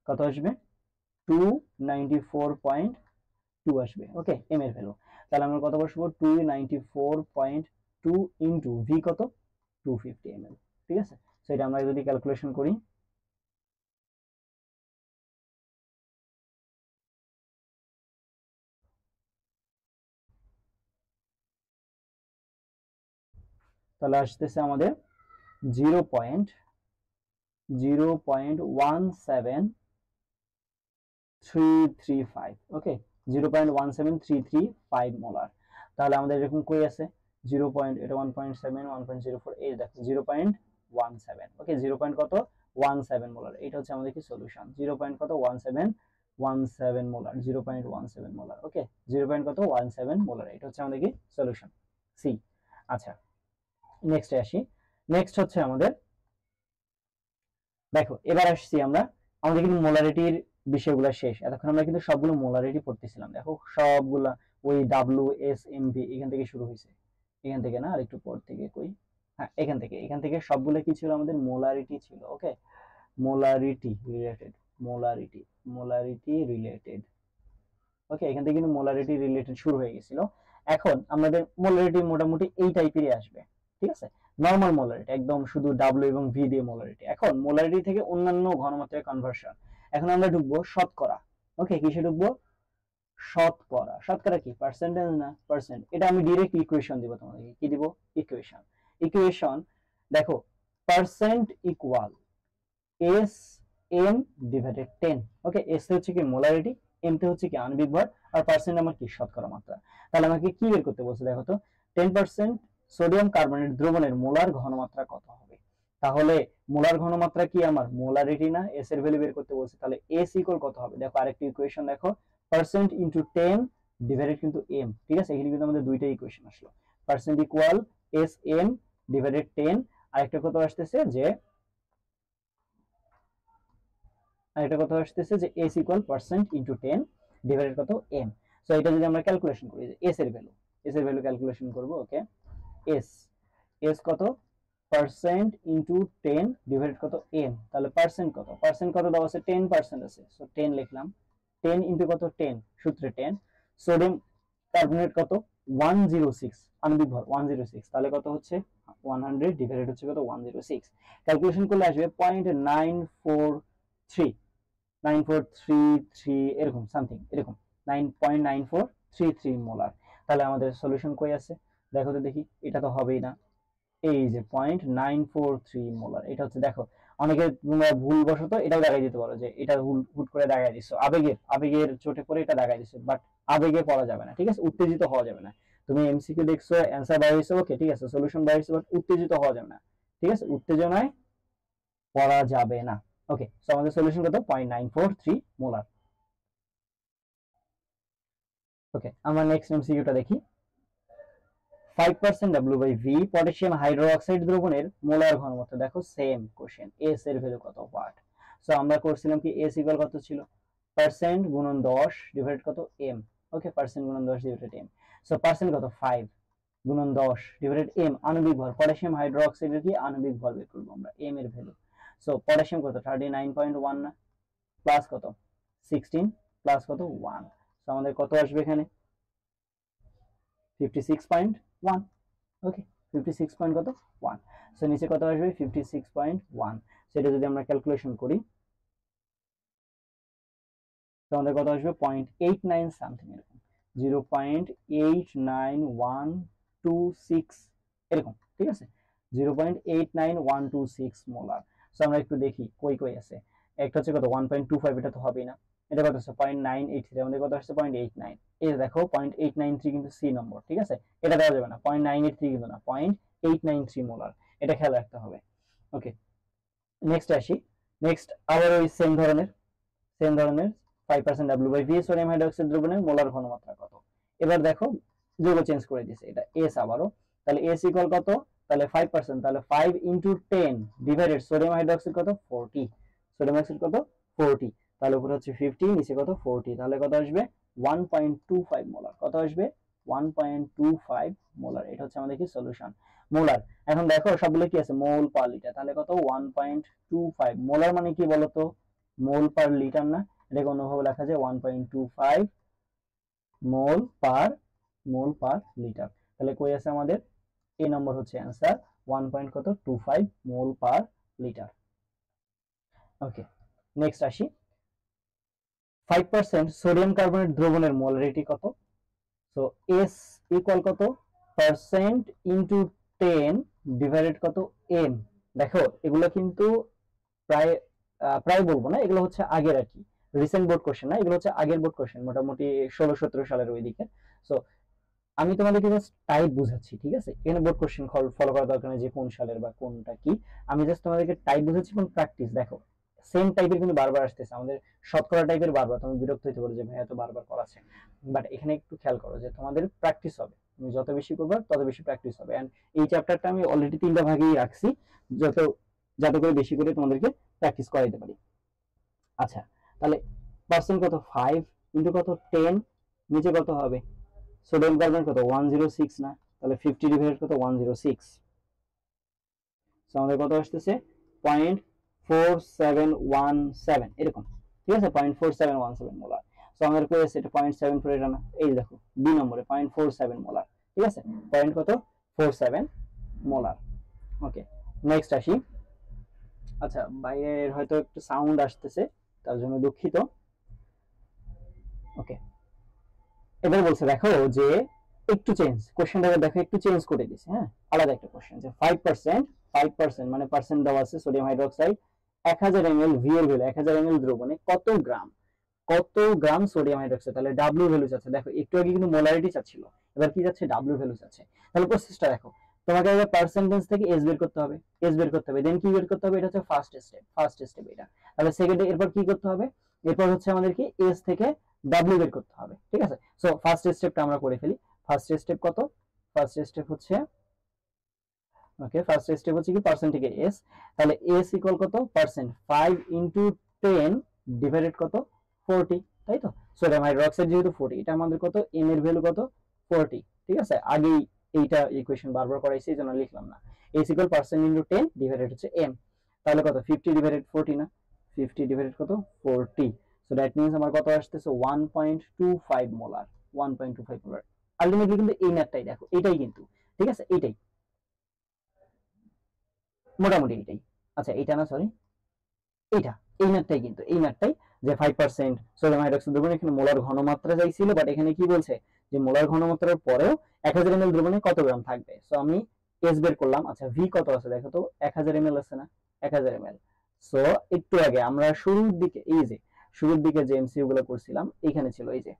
কত আসবে 294.2 আসবে, ওকে এম এর ভ্যালু। তাহলে আমরা কত বসবো 294.2 ইনটু ভি কত 250 ml, ঠিক আছে। সেটা আমরা যদি ক্যালকুলেশন করি তাহলে আসতেছে আমাদের 0.01735, ওকে 0.17335 মোলার। তাহলে আমাদের এরকম কই আছে 0. এটা 1.7 1.04, এই দেখো 0.17, ওকে 0. কত 17 মোলার, এটা হচ্ছে আমাদের কি সলিউশন 0. কত 17 মোলার, 0.17 মোলার, ওকে 0. কত 17 মোলার, এটা হচ্ছে আমাদের কি সলিউশন সি। আচ্ছা নেক্সটে আসি, নেক্সট হচ্ছে আমাদের দেখো এবার আসছি আমরা, আমাদের কিন্তু মোলারিটির বিষয়গুলো শেষ, এতক্ষণ আমরা কিন্তু সবগুলো মোলারিটি পড়তেছিলাম, দেখো সবগুলা ওই ডাব্লিউ এস এম ভি এখান থেকে শুরু হয়েছে, এখান থেকে না আরেকটু পর থেকে কই, হ্যাঁ এখান থেকে সবগুলো কি ছিল আমাদের মোলারিটি ছিল, ওকে মোলারিটি রিলেটেড, মোলারিটি রিলেটেড, ওকে এখান থেকে কিন্তু মোলারিটি রিলেটেড শুরু হয়ে গেছিল। এখন আমাদের মোলারিটি মোটামুটি এই টাইপেরই আসবে, ঠিক আছে, নরমাল মোলারিটি একদম শুধু ডাব্লিউ এবং ভি দিয়ে মোলারিটি। এখন মোলারিটি থেকে অন্যান্য ঘনমাত্রায় কনভার্সন, এখন আমরা ঢুকবো শতকরা, ওকে কিসে ঢুকবো, শতকরা, শতকরা কি পার্সেন্টেজ না, পার্সেন্ট, এটা আমি ডাইরেক্ট ইকুয়েশন দিব তোমাদেরকে, কি দিব ইকুয়েশন, ইকুয়েশন দেখো percent equal S M divided 10, okay S হচ্ছে কি মোলারিটি, এম তে হচ্ছে কি আণবিক ভর, আর পার্সেন্ট আমার কি শতকরা মাত্রা। তাহলে আমাকে কি বের করতে বলছে দেখো তো 10% সোডিয়াম কার্বনেট দ্রবণের মোলার ঘনমাত্রা কত হবে? তাহলে মোলার ঘনমাত্রা কি আমার মোলারিটি না, এস এর ভ্যালু বের করতে বলছে, তাহলে এস ইকুয়াল কত হবে? দেখো আরেকটি ইকুয়েশন দেখো, পার্সেন্ট ইনটু 10 ডিভাইডেড কিন্তু এম, ঠিক আছে, এখানে কিন্তু আমাদের দুইটা ইকুয়েশন আসলো, percent equal S M divided 10, আরেকটা কত আসতেছে যে S equal percent into 10 divided কত এম। সো এটা যদি আমরা ক্যালকুলেশন করি যে এস এর ভ্যালু ক্যালকুলেশন করব, ওকে, এস কত, পার্সেন্ট ইনটু 10 ডিভাইডেড কত এম, তাহলে পার্সেন্ট কত দেওয়া আছে, 10% আছে, সো 10 লিখলাম, 10 ইনটু কত 10, সূত্রে 10, সোডিয়াম কার্বনেট কত 106, আণবিক ভর 106, তাহলে কত হচ্ছে 100 ডিভাইডেড হচ্ছে কত 106, ক্যালকুলেশন করলে আসবে 0.9433 এরকম সামথিং, এরকম 9.9433 মোলার। তাহলে আমাদের সলিউশন কই আছে দেখো তো দেখি, এটা তো হবেই না, এই যে 0.943 মোলার, এটা হচ্ছে দেখো, অনেকে তোমরা ভুলবশত এটাও দাগাই দিতে পারো যে এটা হুট করে দাগাই দিছো, আবেগের চোটে পড়ে এটা দাগাই দিছো, বাট আবেগে পড়া যাবে না, ঠিক আছে, উত্তেজিত হওয়া যাবে না। তুমি এমসিকিউ দেখছো, অ্যানসার বাইরে হইছে, ওকে ঠিক আছে, সলিউশন বাইরে হইছে, বাট উত্তেজিত হওয়া যাবে না, ঠিক আছে, উত্তেজনায় পড়া যাবে না। ওকে, সো আমাদের সলিউশন কত 0.943 মোলার। ওকে, আমরা নেক্সট এমসিকিউটা দেখি। 5% W/V পটাশিয়াম হাইড্রোক্সাইড দ্রবণের মোলার ঘনমাত্রা, দেখো সেম কোশ্চেন, এস এর ভ্যালু কত, ওয়াট। সো আমরা করছিলাম কি এস ইকুয়াল কত ছিল, পার্সেন্ট গুণন 10 ডিভাইড কত এম, ওকে, পার্সেন্ট গুণন 10 ডিভাইড এম, সো পার্সেন্ট কত 5 গুণন 10 ডিভাইড এম, আণবিক ভর, পটাশিয়াম হাইড্রোক্সাইডের কি আণবিক ভর বের করব আমরা, এম এর ভ্যালু। সো পটাশিয়াম কত 39.1 না, প্লাস কত 16 প্লাস কত 1, সো আমাদের কত আসবে এখানে 56.1, ওকে, 56 পয়েন্ট কত 1, সো নিচে কত আসবে 56.1, সেটা যদি আমরা ক্যালকুলেশন করি তো আমাদের কত আসবে 0.89 সামথিং, এরকম 0.89126 এরকম, ঠিক আছে, 0.89126 মোলার। সো আমরা একটু দেখি কই আছে, একটা হচ্ছে কত 1.25, এটা তো হবেই না, এটা কত হচ্ছে 0.983, আমাদের কত আসছে 0.89, এই দেখো 0.893 কিন্তু সি নম্বর, ঠিক আছে, এটা দেওয়া যাবে না, 0.983 কিন্তু না, 0.893 মোলার, এটা খেয়াল রাখতে হবে। ওকে, নেক্সট আসি, নেক্সট আবার ওই সেম ধরনের 5% W/V সোডিয়াম হাইড্রোক্সাইড দ্রবণের মোলার ঘনমাত্রা কত। এবার দেখো যৌগ চেঞ্জ করে দিয়েছে, এটা এস আবারও, তাহলে এস ইকুয়াল কত, তাহলে 5%, তাহলে 5 ইনটু 10 ডিভাইডেড সোডিয়াম হাইড্রোক্সাইড কত 40, সোডিয়াম হাইড্রোক্সাইড কত 40, তাহলে উপরে হচ্ছে 50 নিচে কত 40, তাহলে কত আসবে 1.25 মোলার, কত আসবে 1.25 মোলার, এটা হচ্ছে আমাদের কি সলিউশন মোলার। এখন দেখো সবগুলো কি আছে মোল পার লিটার, তাহলে কত 1.25 মোলার মানে কি বলতো, মোল পার লিটার না, এটাকে অন্যভাবে লেখা যায় 1.25 মোল পার লিটার, তাহলে কই আছে আমাদের এই নম্বর হচ্ছে অ্যান্সার 1.25 মোল পার লিটার। ওকে, নেক্সট আসি, 5% সোডিয়াম কার্বনেট দ্রবণের মোলারিটি কত। সো এস ইকুয়াল কত, পার্সেন্ট ইনটু 10 ডিভাইডেড কত এম, দেখো এগুলো কিন্তু প্রায় বলবো না, এগুলো হচ্ছে আগের আর কি, রিসেন্ট বোর্ড কোশ্চেন না, এগুলো হচ্ছে আগের বোর্ড কোশ্চেন, মোটামুটি 16-17 সালের ওই দিকে। সো আমি তোমাদেরকে জাস্ট টাইপ বুঝাচ্ছি, ঠিক আছে, এখানে বোর্ড কোশ্চেন ফলো করা দরকার নেই যে কোন সালের বা কোনটা কি, আমি জাস্ট তোমাদেরকে টাইপ বুঝাচ্ছি, কোন প্র্যাকটিস দেখো সেম টাইপের কিন্তু বারবার আসতেছে, আমাদের শতকরা টাইপের বারবার, তুমি বিরক্ত হতে পারো যে ভাই এত বারবার করাচ্ছে, বাট এখানে একটু খেয়াল করো যে তোমাদের প্র্যাকটিস হবে, তুমি যত বেশি করবে তত বেশি প্র্যাকটিস হবে। এন্ড এই চ্যাপ্টারটা আমি অলরেডি 3টা ভাগেই রাখছি, যাতে করে বেশি করে তোমাদেরকে প্র্যাকটিস করাইতে পারি। আচ্ছা, তাহলে পার্সেন্ট কত 5 ইনটু কত 10, নিচে কত হবে সোডিয়াম কার্বনেট কত 106 না, তাহলে 50 ডিভাইডেড কত 106, সো আমাদের কত আসতেছে 0.4717 এরকম, ঠিক আছে, 0.4717 মোলার। সো আমাদের কই আছে এটা 0.74, এটা না, এই দেখো বি নম্বরে 0.47 মোলার, ঠিক আছে, পয়েন্ট কত 47 মোলার। ওকে, নেক্সট আসি, আচ্ছা বাইরের হয়তো একটু সাউন্ড আসতেছে তার জন্য দুঃখিত। ওকে, এবার বলছে দেখো যে একটু চেঞ্জ, কোশ্চেনটা দেখো একটু চেঞ্জ করে দিয়েছে, হ্যাঁ আলাদা একটা কোশ্চেন, যে 5% মানে পার্সেন্ট দেওয়া আছে সোডিয়াম হাইড্রোক্সাইড 1000 ml ভি এর ভ্যালু 1000 ml দ্রবণে কত গ্রাম সোডিয়াম হাইড্রোক্সাইড, তাহলে ডাব্লিউ ভ্যালু চাচ্ছে, দেখো একটু আগে কিন্তু মোলারিটি চাচ্ছিল, এবার কি যাচ্ছে ডাব্লিউ ভ্যালু চাচ্ছে, তাহলে প্রসেসটা দেখো, তোমাকে আগে পার্সেন্টেজ থেকে এস বের করতে হবে, এস বের করতে হবে, দেন কি বের করতে হবে, এটা হচ্ছে ফার্স্ট স্টেপ এটা। তাহলে সেকেন্ডে এরপর কি করতে হবে, এরপর হচ্ছে আমাদেরকে এস থেকে ডাব্লিউ বের করতে হবে, ঠিক আছে। সো ফার্স্ট স্টেপটা আমরা করে ফেলি। ফার্স্ট স্টেপ কত, ফার্স্ট স্টেপ হচ্ছে ওকে, ফার্স্ট স্টেপ হচ্ছে কি পার্সেন্ট থেকে এস, তাহলে এস ইকুয়াল কত পার্সেন্ট, 5 ইনটু 10 ডিভাইডেড কত 40, তাই তো। সোডিয়াম হাইড্রোক্সাইড যেহেতু 40, এটা আমাদের কত, এম এর ভ্যালু কত 40, ঠিক আছে। আগেই এইটা ইকুয়েশন বারবার করাইছি এই জন্য লিখলাম না। S equal percent into 10 divided হচ্ছে এম, তাহলে কত 50 ডিভাইডেড 40 না, 50 ডিভাইডেড কত 40, সো দ্যাট মিন্স আমার কত আসতেছে 1.25 মোলার, 1.25 মোলার। আলটিমেটলি কিন্তু এই ম্যাথটাই দেখো, এটাই কিন্তু, ঠিক আছে, এইটাই মোটামুটি এইটাই। আচ্ছা এইটা না, সরি এইটা, এই ম্যাথটাই কিন্তু, এই ম্যাথটাই যে 5% সোডিয়াম হাইড্রোক্সাইড দ্রবণে এখানে মোলার ঘনমাত্রা চাইছিল, বাট এখানে কি বলছে যে মোলার ঘনমাত্রার পরেও 1000 ml দ্রবণে কত গ্রাম থাকবে। সো আমি এস বের করলাম। আচ্ছা ভি কত আছে দেখো তো, 1000 ml আছে না, 1000 ml। সো একটু আগে আমরা শুরুর দিকে, এই যে শুরুর দিকে যে এমসিইউ গুলো করছিলাম এখানে ছিল এই যে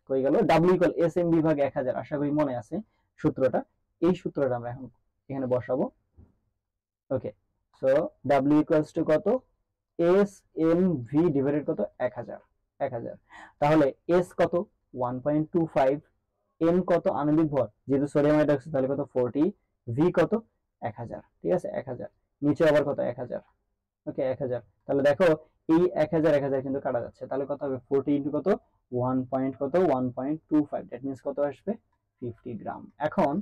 কই গেল, W equal S M V ভাগ 1000, আশা করি মনে আছে সূত্রটা। এই সূত্রটা আমরা এখন এখানে বসাবো। ওকে, সো ডাব্লিউ ইকুয়ালস টু কত, এস এম ভি ডিভাইডেড কত 1000, 1000, তাহলে এস কত 1.25, এম কত আণবিক ভর যেহেতু সোডিয়াম হাইড্রোক্সাইড তাহলে কত 40, ভি কত 1000, ঠিক আছে 1000, নিচে আবার কত 1000, ওকে 1000, তাহলে দেখো এই 1000 1000 কিন্তু কাটা যাচ্ছে, তাহলে কত হবে 40 ইনটু কত 1 পয়েন্ট কত 1.25, দ্যাট মিন্স কত আসবে 50 গ্রাম। এখন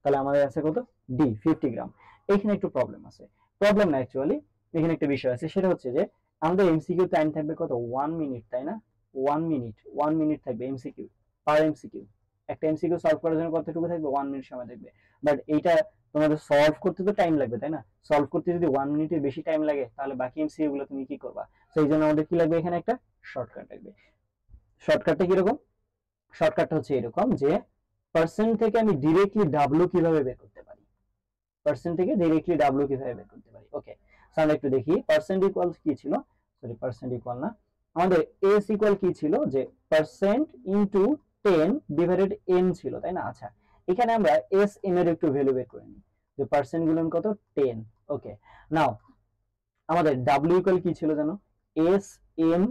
তাহলে আমাদের আছে কত ডি 50 গ্রাম। এখানে একটু প্রবলেম আছে, প্রবলেম না অ্যাকচুয়ালি, এখানে একটা বিষয় আছে, সেটা হচ্ছে যে আমাদের এমসিকিউ টাইম থাকবে কত 1 মিনিট, তাই না, 1 মিনিট, 1 মিনিট থাকবে এমসিকিউ, পার এমসিকিউ। একটা এমসিকিউ সলভ করার জন্য কতটুকু থাকবে, 1 মিনিট সময় থাকবে। বাট এইটা তোমাদের সলভ করতে তো টাইম লাগবে, তাই না, সলভ করতে যদি 1 মিনিটের বেশি টাইম লাগে তাহলে বাকি এমসিকিউ গুলো তুমি কি করবা। সো এই জন্য আমাদের কি লাগবে, এখানে একটা শর্টকাট লাগবে। শর্টকাটটা কিরকম, শর্টকাটটা হচ্ছে এরকম যে পার্সেন্ট থেকে আমি ডিরেক্টলি ডাব্লিউ কিভাবে বের করতে পারি, পার্সেন্ট থেকে ডিরেক্টলি ডাব্লিউ কিভাবে বের করতে পারি। ওকে, সো আমরা একটু দেখি পার্সেন্ট ইকুয়াল কি ছিল, সরি পার্সেন্ট ইকুয়াল না, আমাদের এস ইকুয়াল কি ছিল, যে পার্সেন্ট ইনটু 10 ডিভাইডেড এম ছিল, তাই না। আচ্ছা এখানে আমরা এস এম এর একটু ভ্যালু বের করে নিই, যে পার্সেন্ট গুলো কত 10, ওকে। নাও আমাদের ডাব্লিউ ইকুয়াল কি ছিল জানো, এস এম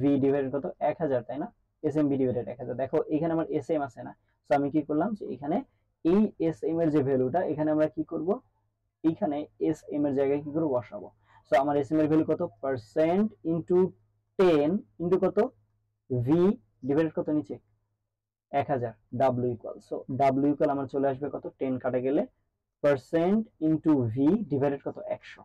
ভি ডিভাইডেড কত 1000, তাই না, এস এম ভি ডিভাইডেড 1000। দেখো এখানে আমার এস এম আছে না, সো আমি কি করলাম যে এখানে এই এস এম এর যে ভ্যালুটা এখানে আমরা কি করব, এইখানে এস এম এর জায়গায় কি করে বসাবো। সো আমার এস এম এর ভ্যালু কত, পার্সেন্ট ইনটু 10 ইনটু কত ভি ডিভাইডেড কত নিচে 1000, W equal, so W equal আমার চলে আসবে কত, 10 কাটা গেলে পার্সেন্ট ইনটু ভি ডিভাইডেড কত 100।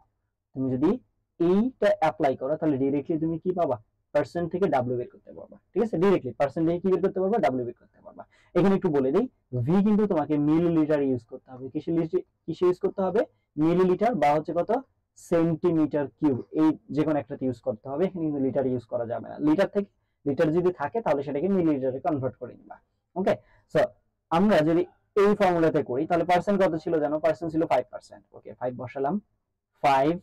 তুমি যদি এইটা অ্যাপ্লাই করো তাহলে ডিরেক্টলি তুমি কি পাবা, পার্সেন্ট থেকে ডাব্লিউ বের করতে পারবা, ঠিক আছে, ডিরেক্টলি পার্সেন্ট থেকে কি বের করতে পারবা, ডাব্লিউ বের করতে পারবা। এখানে একটু বলে দেই, ভি কিন্তু তোমাকে মিলিলিটার ইউজ করতে হবে, কিসে ইউজ করতে হবে, মিলিলিটার বা হচ্ছে কত সেন্টিমিটার কিউব, এই যে কোনো একটাতে ইউজ করতে হবে, এখানে কিন্তু লিটার ইউজ করা যাবে না, লিটার থেকে লিটার যদি থাকে তাহলে সেটাকে মিলিলিটারে কনভার্ট করে নিবা। ওকে, সো আমরা যদি এই ফর্মুলাতে করি তাহলে পার্সেন্ট কত ছিল জানো, পার্সেন্ট ছিল 5%, ওকে 5 বসালাম, 5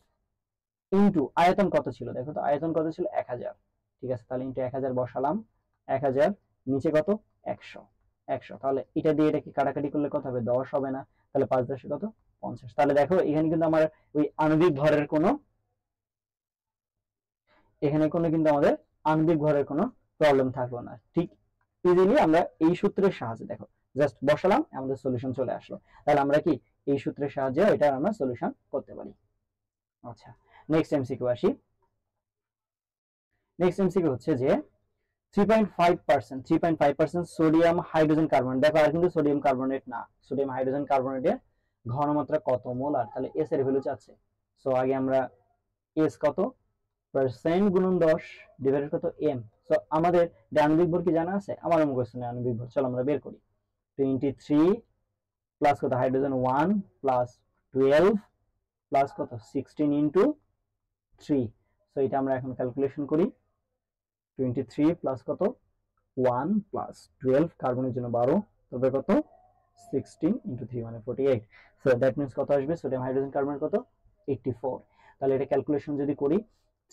ইনটু আয়তন কত ছিল দেখো তো, আয়তন কত ছিল 1000, ঠিক আছে, তাহলে ইনটু 1000 বসালাম, 1000 নিচে কত 100, 100, তাহলে এটা দিয়ে এটা কি কাটাকাটি করলে কত হবে, 10 হবে না, তাহলে 5 10 কত 50। তাহলে দেখো এখানে কিন্তু আমার ওই আণবিক ভরের কোনো, এখানে কোনো কিন্তু আমাদের আণবিক ভরের কোনো প্রবলেম থাকলো না, ঠিক ইজিলি আমরা এই সূত্রের সাহায্যে দেখো জাস্ট বসালাম আমাদের সলিউশন চলে আসলো। তাহলে আমরা কি এই সূত্রের সাহায্যে এটা আমরা সলিউশন করতে পারি। আচ্ছা নেক্সট এমসিকিউ আসি। নেক্সট এমসিকিউ হচ্ছে যে 3.5% সোডিয়াম হাইড্রোজেন কার্বনেট, দেখো আর কিন্তু সোডিয়াম কার্বনেট না, সোডিয়াম হাইড্রোজেন কার্বনেটের ঘনমাত্রা কত মোলার, তাহলে এস এর ভ্যালু চাচ্ছে। সো আগে আমরা এস কত, পার্সেন্ট গুণন 10 ডিভাইডেড কত এম। সো আমাদের আণবিক ভর কি জানা আছে, আমার মুখস্থ নেই আণবিক ভর, চলো আমরা বের করি। 23 প্লাস কত হাইড্রোজেন 1 প্লাস 12 প্লাস কত 16 ইনটু 3। সো এটা আমরা এখন ক্যালকুলেশন করি, 23 প্লাস কত 1 প্লাস 12, কার্বনের জন্য 12, তবে কত 16 ইনটু 3 মানে 48। সো দ্যাট মিন্স কত আসবে, সোডিয়াম হাইড্রোজেন কার্বনের কত 84। তাহলে এটা ক্যালকুলেশন যদি করি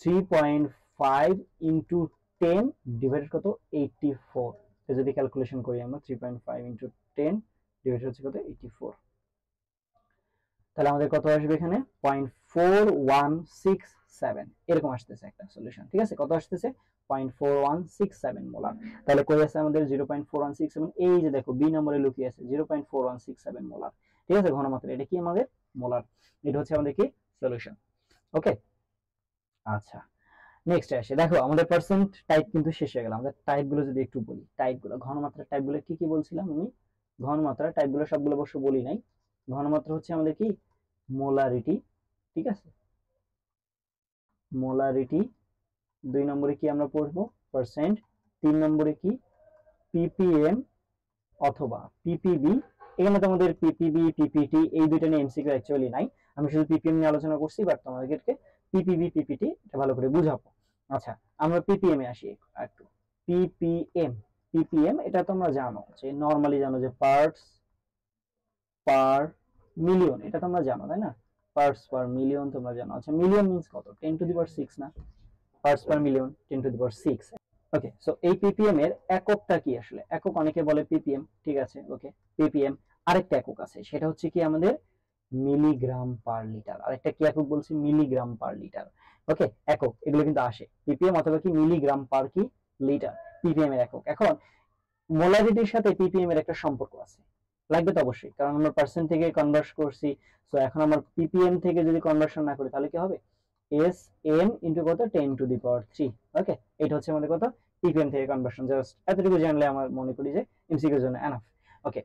3.5 ইনটু 10 ডিভাইডেড কত 84, যদি ক্যালকুলেশন করি আমরা 3.5 ইনটু 10 ডিভাইডেড হচ্ছে কত 84। তাহলে আমাদের কত আসবে এখানে 0.4167 এরকম আসতেছে একটা সলিউশন। ঠিক আছে, কত আসতেছে 0.4167 মোলার। তাহলে কই আছে আমাদের 0.4167, এই যে দেখো বি নম্বরে লুকিয়ে আছে 0.4167 মোলার। ঠিক আছে, ঘনমাত্রা, এটা কি আমাদের মোলার, এটা হচ্ছে আমাদের কি সলিউশন। ওকে, আচ্ছা নেক্সট আসে, দেখো আমাদের পার্সেন্ট টাইপ কিন্তু শেষ হয়ে গেল। আমাদের টাইপ গুলো যদি একটু বলি, টাইপ গুলো, ঘনমাত্রার টাইপ গুলো কি কি বলছিলাম আমি, ঘনমাত্রার টাইপ গুলো সবগুলো অবশ্য বলি নাই। ঘনমাত্রা হচ্ছে আমাদের কি মোলারিটি, ঠিক আছে, মোলারিটি। 2 নম্বরে কি আমরা পড়বো পার্সেন্ট। 3 নম্বরে কি পিপিএম অথবা পিপিবি। এখানে তোমাদের পিপিবি পিপিটি এই দুইটা নিয়ে এমসিকিউ অ্যাকচুয়ালি নাই, আমি শুধু পিপিএম নিয়ে আলোচনা করছি, বাট তোমাদেরকে পিপিবি পিপিটি এটা ভালো করে বুঝাবো। আচ্ছা আমরা পিপিএম এ আসি একটু। পিপিএম, পিপিএম এটা তোমরা জানো যে নরমালি জানো যে পার্টস পার মিলিয়ন, এটা তোমরা জানো তাই না, পার্টস পার মিলিয়ন তোমরা জানো। আচ্ছা মিলিয়ন মিন্স কত, 10⁶ না, পার্টস পার মিলিয়ন 10⁶। ওকে, সো এই পিপিএম এর এককটা কি আসলে, একক অনেকে বলে পিপিএম, ঠিক আছে ওকে পিপিএম। আরেকটা একক আছে সেটা হচ্ছে কি আমাদের মিলিগ্রাম পার লিটার, আরেকটা কি একক বলছি মিলিগ্রাম পার লিটার। ওকে, একক এগুলো কিন্তু আসে পিপিএম অথবা কি মিলিগ্রাম পার কি লিটার, পিপিএম এর একক। এখন মোলারিটির সাথে পিপিএম এর একটা সম্পর্ক আছে, লাগবে তো অবশ্যই, কারণ আমরা পার্সেন্ট থেকে কনভার্ট করছি। সো এখন আমার পিপিএম থেকে যদি কনভার্সন না করি তাহলে কি হবে, এস এম ইনটু কত 10⁻3। ওকে, এটা হচ্ছে আমাদের কত পিপিএম থেকে কনভার্সন। জাস্ট এতটুকু জানলে আমার মনে করি যে এমসিকিউর জন্য এনাফ। ওকে,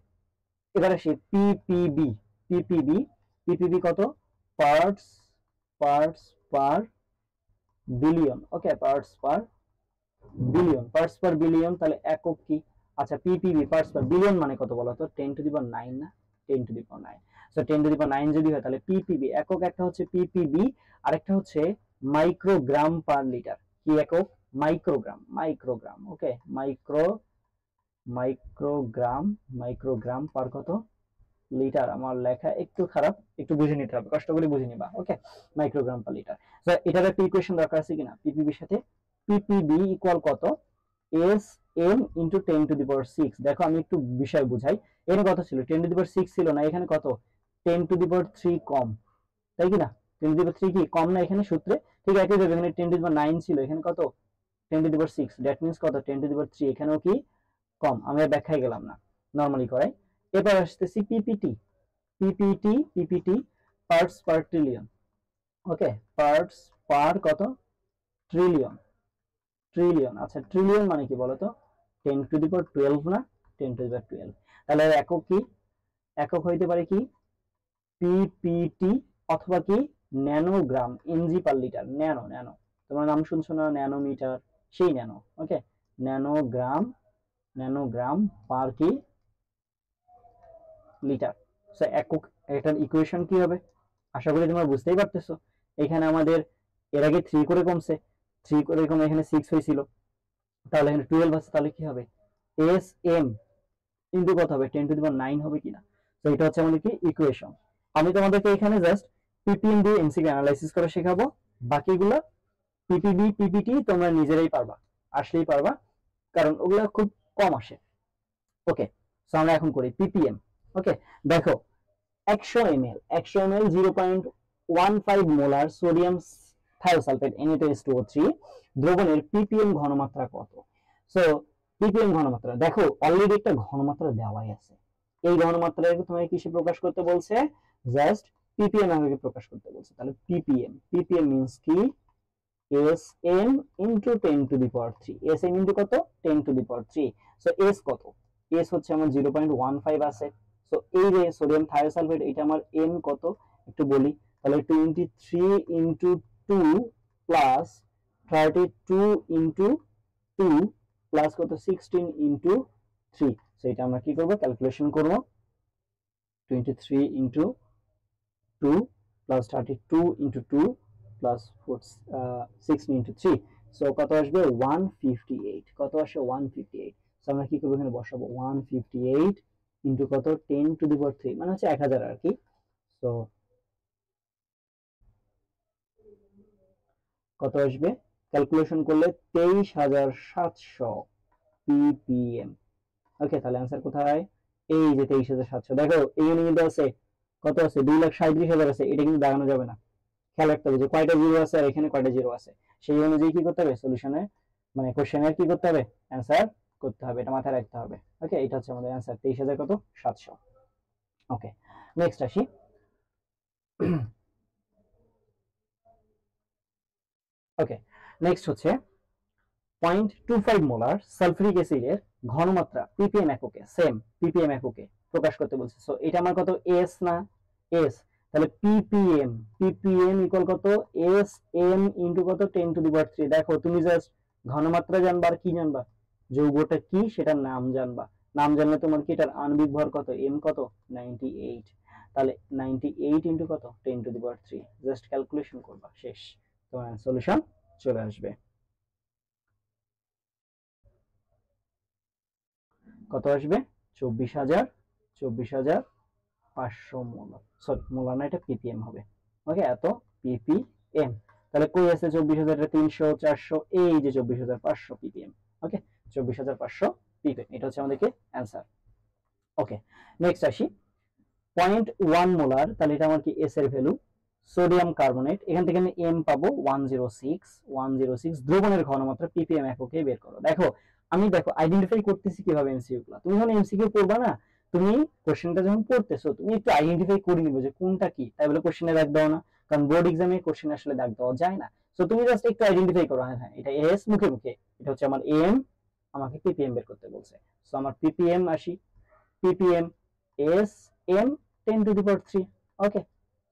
এবার আসি পিপিবি। পিপিবি, পিপিবি কত parts, parts per billion. Okay, parts per billion, parts per billion, তাহলে একক কি, আচ্ছা পিপিবি পার্টস পার বিলিয়ন মানে কত বলো তো 10⁹ না, 10⁹। সো 10⁹ যদি হয় তাহলে পিপিবি একক একটা হচ্ছে পিপিবি, আরেকটা হচ্ছে মাইক্রোগ্রাম পার লিটার। কি একক, মাইক্রোগ্রাম, মাইক্রোগ্রাম। ওকে, মাইক্রোগ্রাম, মাইক্রোগ্রাম পার কত লিটার। আমার লেখা একটু খারাপ, একটু বুঝে নিতে হবে, কষ্ট করে বুঝে নিবা। ওকে, মাইক্রোগ্রাম পার লিটার। সো এটার একটা ইকুয়েশন দরকার আছে কিনা, পিপিবির সাথে পিপিবি ইকুয়াল কত এস এম ইন্টু 10⁶। দেখো আমি একটু বিষয় বুঝাই, এখানে কত ছিল 10⁶ ছিল না, এখানে কত 10⁻³ কম, তাই কি না, 10⁻³ কি কম না এখানে সূত্রে, ঠিক একইভাবে এখানে 10⁹ ছিল, এখানে কত 10⁻⁶, দ্যাট মিন্স কত 10⁻³ এখানেও কি কম। আমি আর ব্যাখ্যায় গেলাম না, নরমালি করাই। এবার আসতেছি PPT. PPT, PPT parts per trillion. Okay, parts per কত ট্রিলিয়ন, ট্রিলিয়ন। আচ্ছা ট্রিলিয়ন মানে কি বলতো 10⁻12 না, 10⁻12। তাহলে একক কি, একক হইতে পারে কি পিপিটি অথবা কি nanogram, N G per litre. Nano, nano তোমরা নাম শুনছো না, ন্যানোমিটার, সেই nano. Okay, nanogram, nanogram per কি লিটার। সো একক, এটার ইকুয়েশন কি হবে আশা করি তোমরা বুঝতেই পারতেছো। এখানে আমাদের এর আগে 3 করে কমছে, 3 করে কমে এখানে 6 হয়েছিল, তাহলে এখানে 12 আছে, তাহলে কি হবে এস এম ইনটু কত হবে 10⁹ হবে কিনা। তো এটা হচ্ছে আমাদের কি ইকুয়েশন। আমি তোমাদেরকে এখানে জাস্ট পিপিএম দিয়ে এমসিকিউ অ্যানালাইসিস করে শেখাবো, বাকিগুলো পিপিবি পিপিটি তোমরা নিজেরাই পারবা, আসলেই পারবা, কারণ ওগুলো খুব কম আসে। ওকে, সো আমরা এখন করি পিপিএম। ওকে, দেখো 100 ml 0.15 molar sodium thiosulphate Na2SO3 দ্রবণের পিপিএম ঘনমাত্রা কত। সো পিপিএম ঘনমাত্রা দেখো অলরেডি একটা ঘনমাত্রা দেওয়াই আছে, এই ঘনমাত্রাকে তোমাকে কিসে প্রকাশ করতে বলছে, জাস্ট পিপিএম এ প্রকাশ করতে বলছে। তাহলে পিপিএম, পিপিএম মিন্স কি Sm ইনটু 10⁻3, Sm ইনটু কত 10⁻3। সো S কত, S হচ্ছে আমার 0.15 আছে। সো এই যে সোডিয়াম থায়োসালফেট এটা আমার M কত একটু বলি, তাহলে 23 ইনটু 2 প্লাস 32 ইনটু 2 প্লাস কত 16 ইনটু 3। সো এটা আমরা কি করব, ক্যালকুলেশন করব, 23 into 2 plus 32 into 2 plus 16 into 3। So কত আসবে 158, কত আসে 158। সো আমরা কি করব এখানে বসাবো 158 ইনটু কত 10⁻3 মানে হচ্ছে 1000 আর কি। সো কত আসবে ক্যালকুলেশন করলে 23700 ppm। ওকে, তাহলে आंसर কোথায়, এই যে 23700, দেখো এই ইউনিট আছে কত আছে 2,37,000 আছে, এটা কিন্তু দাগানো যাবে না, খেয়াল রাখতে হবে যে কয়টা জিরো আছে আর এখানে কয়টা জিরো আছে, সেই অনুযায়ী কি করতে হবে সলিউশনে মানে কোশ্চেনের কি করতে হবে অ্যান্সার করতে হবে, এটা মাথায় রাখতে হবে। ওকে, এটা হচ্ছে আমাদের অ্যান্সার 23,000 কত 700। ওকে, নেক্সট আসি। ওকে, নেক্সট হচ্ছে 0.25 মোলার সালফিউরিক অ্যাসিডের ঘনমাত্রা ppm এককে, সেম ppm এককে প্রকাশ করতে বলছে। সো এটা আমার কত s না s, তাহলে ppm ইকুয়াল কত sm ইনটু কত 10 টু দি পাওয়ার 3। দেখো তুমি জাস্ট ঘনমাত্রা জানবা আর কি জানবা যৌগটা কি সেটার নাম জানবা, নাম জানলে তোমার কি এটার আণবিক ভর কত m কত 98, তাহলে 98 ইনটু কত 10 to the power 3, just calculation করবা, শেষ, তোমার সলিউশন চলে আসবে। কত আসবে 24,500 মোলার, সরি মোলার না, এটা ppm হবে। ওকে, এত ppm, তাহলে কই আছে 24,000, 300 400, এই যে 24,500 ppm। ওকে, 24,500 ppm, এটা হচ্ছে আমাদেরকে অ্যান্সার। ওকে, নেক্সট আসি 0.1 মোলার, তাহলে এটা আমার কি s এর ভ্যালু সোডিয়াম কার্বনেট, এখান থেকে আমি m পাবো 106 দ্রবণের ঘনমাত্রা ppm এককে বের করো। দেখো আমি আইডেন্টিফাই করতেছি কিভাবে এমসিকিউ গুলো, তুমি যখন এমসিকিউ করবা না, তুমি কোশ্চেনটা যখন পড়তেছো তুমি একটু আইডেন্টিফাই করে নিবে যে কোনটা কি, তাই বলে কোশ্চেনে দাগ দাও না, কারণ বোর্ড এক্সামে কোশ্চেন আসলে দাগ দেওয়া যায় না। সো তুমি জাস্ট একটু আইডেন্টিফাই করো, হ্যাঁ এটা এস মুখে মুখে, এটা হচ্ছে আমার এম, আমাকে ppm বের করতে বলছে। সো আমার ppm আসি, ppm s m 10 to the power 3। Okay,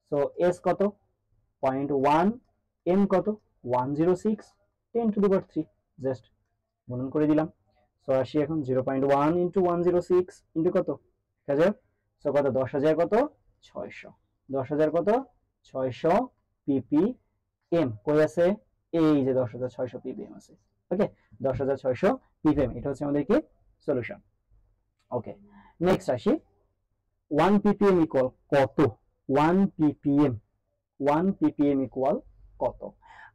so s কত 0.1, m কত 106, 10 টু দি পাওয়ার 3, জাস্ট গুণন করে দিলাম। সো আসি এখন 0.1 ইন্টু 106 ইন্টু কত 1000, সো কত 10,000 কত 600, 10,000 কত 600 ppm, কই আছে এই যে 10,600 ppm আছে। ওকে, 10,600 ppm, এটা হচ্ছে আমাদের কি সলিউশন। ওকে, নেক্সট আসি 1 ppm ইকুয়াল কত, 1 ppm 1 ppm ইকুয়াল কত।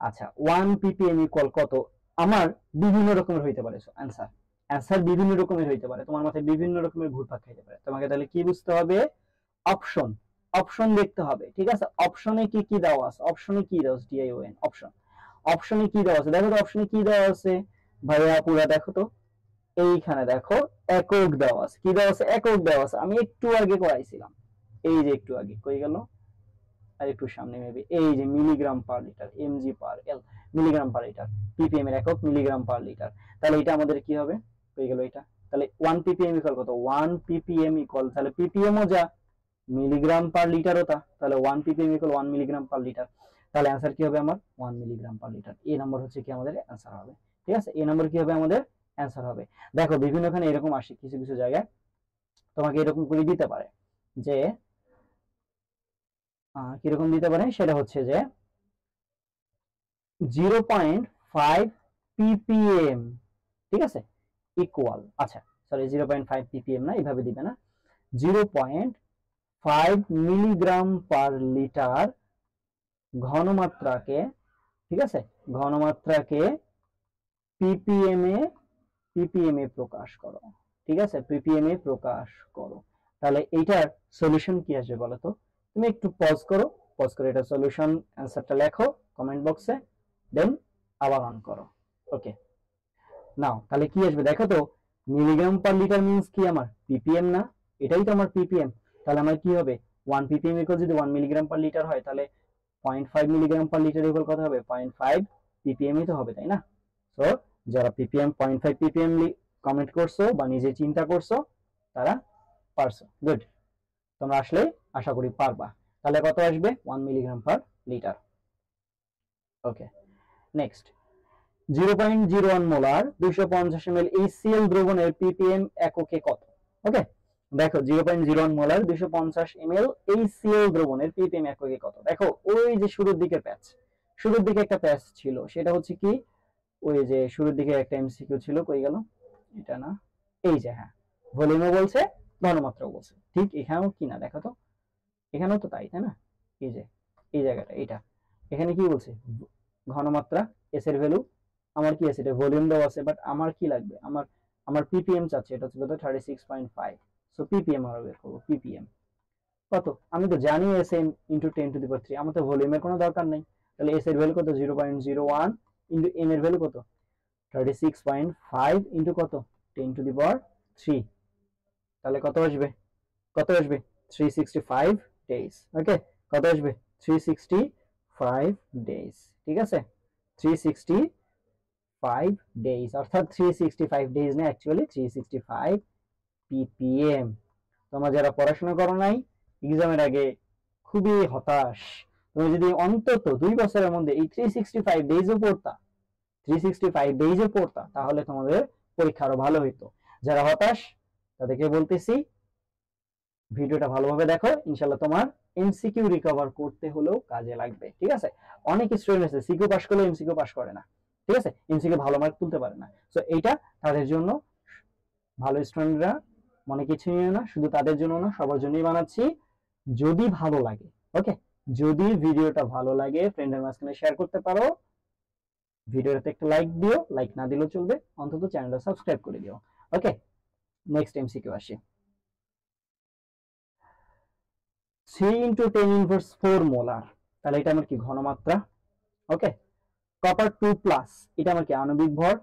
আচ্ছা 1 ppm ইকুয়াল কত, আমার বিভিন্ন রকমের হইতে পারে অ্যান্সার, অ্যান্সার বিভিন্ন রকমের হইতে পারে, তোমার মাথায় বিভিন্ন রকমের ঘুরপাক খাইতে পারে। তোমাকে তাহলে কি বুঝতে হবে, অপশন, অপশন দেখতে হবে, ঠিক আছে। অপশনে কি কি দেওয়া আছে, অপশনে কি দেওয়া আছে DION অপশন, অপশনে কি দেওয়া আছে দেখো তো, অপশনে কি দেওয়া আছে ভাইয়া পুরা দেখো তো, এইখানে দেখো একক দেওয়া আছে, কি দেওয়া আছে একক দেওয়া আছে, আমি একটু আগে করাইছিলাম, এই যে একটু আগে কই গেল, আর একটু সামনে মেবি এই যে মিলিগ্রাম পার লিটার, mg পার এল, মিলিগ্রাম পার লিটার, ppm এর একক মিলিগ্রাম পার লিটার, তাহলে এটা আমাদের কি হবে হয়ে গেল এটা, তাহলে 1 ppm ইকুয়াল কত 1 ppm ইকুয়াল, তাহলে ppm ও যা মিলিগ্রাম পার লিটার ও তা, তাহলে 1 ppm equal 1 milligram per litre, তাহলে অ্যানসার কি হবে আমার 1 মিলিগ্রাম পার লিটার, এই নাম্বার হচ্ছে কি আমাদের অ্যানসার হবে। ঠিক আছে, এই নাম্বার কি হবে আমাদের অ্যানসার হবে। দেখো বিভিন্নখানে এরকম আসে, কিছু কিছু জায়গায় তোমাকে এরকম করে দিতে পারে যে কিরকম দিতে পারে, সেটা হচ্ছে যে 0.5 ppm, ঠিক আছে ইকুয়াল, আচ্ছা সরি 0.5 ppm না, এইভাবে দিবে না, 0.5 মিলিগ্রাম পার লিটার ঘনমাত্রাকে, ঠিক আছে ঘনমাত্রাকে ppm এ প্রকাশ করো, ঠিক আছে ppm এ প্রকাশ করো, তাহলে এইটার সলিউশন কি আসবে বলো তো, তুমি একটু পজ করো, পজ করে এটা সলিউশন অ্যানসারটা লেখো কমেন্ট বক্সে, দেন আবার অন করো। ওকে, নাও তাহলে কি আসবে দেখো তো, মিলিগ্রাম পার লিটার মিন্স কি আমার ppm না, এটাই তো আমার ppm, তাহলে আমার কি হবে 1 ppm ইকুয়াল যদি 1 মিলিগ্রাম পার লিটার হয়, তাহলে 0.5 মিলিগ্রাম পার লিটার ইকুয়াল কত হবে 0.5 ppm ই তো হবে, তাই না। সো যারা ppm 0.5 ppm কমেন্ট করছো বা নিজে চিন্তা করছো তারা পারছো, গুড, তোমরা আসলে আশা করি পারবা। তাহলে কত আসবে 1 মিলিগ্রাম পার লিটার। ওকে, নেক্সট 0.01 মোলার 250 ml HCl দ্রবণের ppm এককে কত। ওকে, দেখো 0.01 মোলার 250 ml HCl দ্রবণের ppm এককে কত, দেখো ওই যে শুরুর দিকের প্যাচ, শুরুর দিকে একটা প্যাচ ছিল, সেটা হচ্ছে কি ওই যে শুরুর দিকে একটা এমসিকিউ ছিল, কই গেল এটা না, এই যে হ্যাঁ ভলিউমও বলছে ঘনমাত্রাও বলছে, ঠিক এখানেও কি না দেখো তো, এখানেও তো তাই, তাই না, এই যে এই জায়গাটা এটা, এখানে কি বলছে ঘনমাত্রা এস এর ভ্যালু, আমার কি আছে এটা ভলিউম দেওয়া আছে, বাট আমার কি লাগবে, আমার ppm চাচ্ছে, এটা হচ্ছে কত 36.5, সো ppm আমরা বের করব ppm, কত, আমি তো জানি এস এম ইন্টু 10⁻³ আমার তো ভলিউমের কোনো দরকার নেই, তাহলে এস এর ভ্যালু কত 0.01 ইন্টু এম এর ভ্যালু কত 36.5 ইন্টু কত 10⁻³ তাহলে কত আসবে, কত আসবে 365 ডেজ। ওকে, কত আসবে 365 ডেজ, ঠিক আছে 365 ডেজ, অর্থাৎ 365 ডেজ না, অ্যাকচুয়ালি 365 ppm। তোমরা যারা পড়াশোনা করো নাই এক্সামের আগে খুবই হতাশ, তুমি যদি অন্তত 2 বছরের মধ্যে এই 365 ডেজও পড়তা, 365 ডেজও পড়তা, তাহলে তোমাদের পরীক্ষা আরো ভালো হইতো। যারা হতাশ তাদেরকে বলতেছি ভিডিওটা ভালোভাবে দেখো, ইনশাআল্লাহ তোমার এমসিকিউ রিকভার করতে হলেও কাজে লাগবে, ঠিক আছে। অনেক স্টুডেন্ট আছে সিকিউ পাস করলে এমসিকিউ পাস করে না, ঠিক আছে, এমসিকিউ ভালো মার্ক তুলতে পারে না। সো এইটা তাদের জন্য, ভালো স্টুডেন্টরা মনে কিছু নিও না, শুধু তাদের জন্য না, সবার জন্যই বানাচ্ছি। যদি ভালো লাগে, ওকে, যদি ভিডিওটা ভালো লাগে ফ্রেন্ডের মাঝখানে শেয়ার করতে পারো, ভিডিওতে একটা লাইক দিও, লাইক না দিলেও চলবে, অন্তত চ্যানেলটা সাবস্ক্রাইব করে দিও। ওকে, নেক্সট এমসিকিউ আসি। 3 × 10⁻⁴ মোলার, তাহলে এটা আমার কি ঘনমাত্রা। ওকে, কপার 2+, এটা আমার কি আণবিক ভর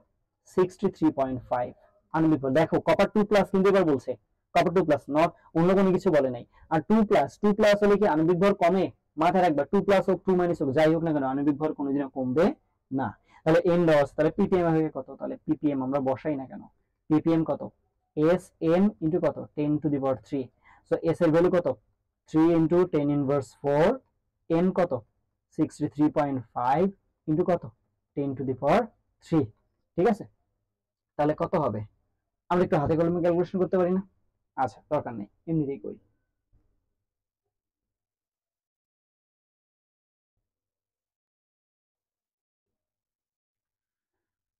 63.5 আণবিক ভর। দেখো কপার 2+ কিন্তু এবার বলছে কপার 2+, নট অন্য কোনো কিছু বলে নাই। আর 2+ হলে কি আণবিক ভর কমে, মাথায় রাখবা 2+ হোক 2- হোক যাই হোক না কেন আণবিক ভর কোনোদিনও কমবে না। তাহলে এন দেওয়া আছে, তাহলে ppm হবে কত, তাহলে ppm আমরা বসাই না কেন, ppm কত sm ইনটু কত 10⁻³ সো s এর ভ্যালু কত 3 × 10⁻⁴, n কত 63.5 ইনটু কত 10⁻³, ঠিক আছে। তাহলে কত হবে, আমরা একটু হাতে কলমে ক্যালকুলেশন করতে পারি না? আচ্ছা, দরকার নেই, এমনিতেই করি।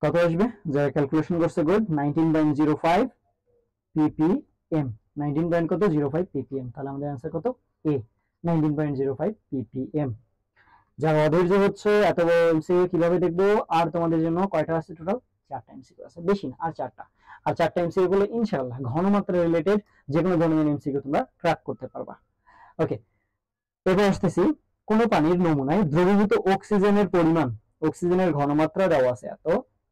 কত আসবে, যারা ক্যালকুলেশন করছে গুড, 19.05 ppm, 19.05 ppm, তাহলে আমাদের आंसर কত a 19.05 ppm। যারা অধৈর্য হচ্ছে এত বড় এমসিকিউ কিভাবে দেখবো, আর তোমাদের জন্য কয়টা আছে টোটাল, 4টা এমসিকিউ আছে, বেশি না, আর 4টা, আর 4টা এমসিকিউ গুলো ইনশাআল্লাহ ঘনমাত্রা রিলেটেড যে কোনো ধরনের এমসিকিউ তোমরা ক্র্যাক করতে পারবা। ওকে, এবার আসতেছি, কোন পানির নমুনায় দ্রবীভূত অক্সিজেনের পরিমাণ, অক্সিজেনের ঘনমাত্রা দেওয়া আছে এত,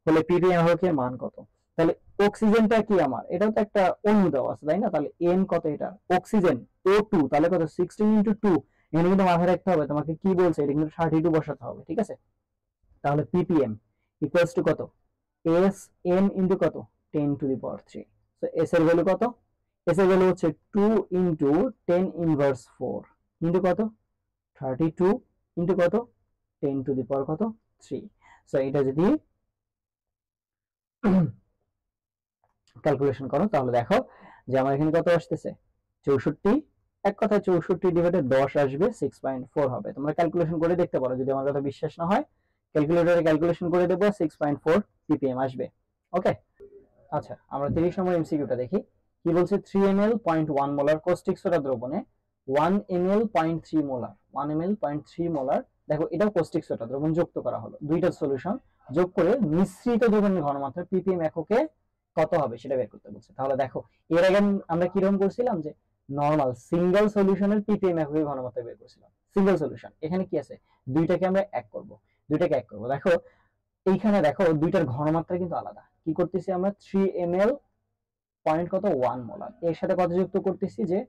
হলে ppm এর মান কত। তাহলে অক্সিজেনটা কি আমার, এটাও তো একটা অণু দেওয়া আছে তাই না, তাহলে n কত, এটা অক্সিজেন O2, তাহলে কত 16 × 2, এখানে কিন্তু মাথায় রাখতে হবে তোমাকে কি বলছে, এটা কিন্তু 32 বসাতে হবে, ঠিক আছে। তাহলে ppm ইকুয়ালস টু কত sm ইনটু কত 10⁻³ সো s এর ভ্যালু কত, s এর ভ্যালু হচ্ছে 2 × 10⁻⁴ ইনটু কত 32 ইনটু কত 10⁻³ সো এটা যদি ক্যালকুলেশন করো তাহলে দেখো যে আমার এখানে কত আসতেছে 64, এক কথায় 64/10 আসবে, 6.4 হবে। তোমরা ক্যালকুলেশন করে দেখতে পারো, যদি আমার কথা বিশ্বাস না হয় ক্যালকুলেটরে ক্যালকুলেশন করে দেবো, 6.4 ppm আসবে। ওকে, আচ্ছা আমরা 30 নম্বর এমসিকিউটা দেখি। কি বলছে, 3 ml 0.1 মোলার কস্টিক সোডা দ্রবণে 1 ml 0.3 মোলার, 1 ml 0.3 মোলার, দেখো এটাও কস্টিক সোডা দ্রবণ যুক্ত করা হলো, দুইটা সলিউশন যোগ করে মিশ্রিত দ্রবণের ঘনমাত্রা ppm এককে কত হবে সেটা বের করতে বলছে। তাহলে দেখো এর আগে আমরা কিরকম করছিলাম, যে নরমাল সিঙ্গেল সলিউশনের ppm এককে ঘনমাত্রা বের করছিলাম, সিঙ্গেল সলিউশন। এখানে কি আছে, দুইটাকে আমরা এক করব, দুইটাকে এক করব। দেখো এইখানে দেখো দুইটার ঘনমাত্রা কিন্তু আলাদা, কি করতেছি আমরা 3 ml পয়েন্ট কত 1 মোলার, এর সাথে কত যুক্ত করতেছি, যে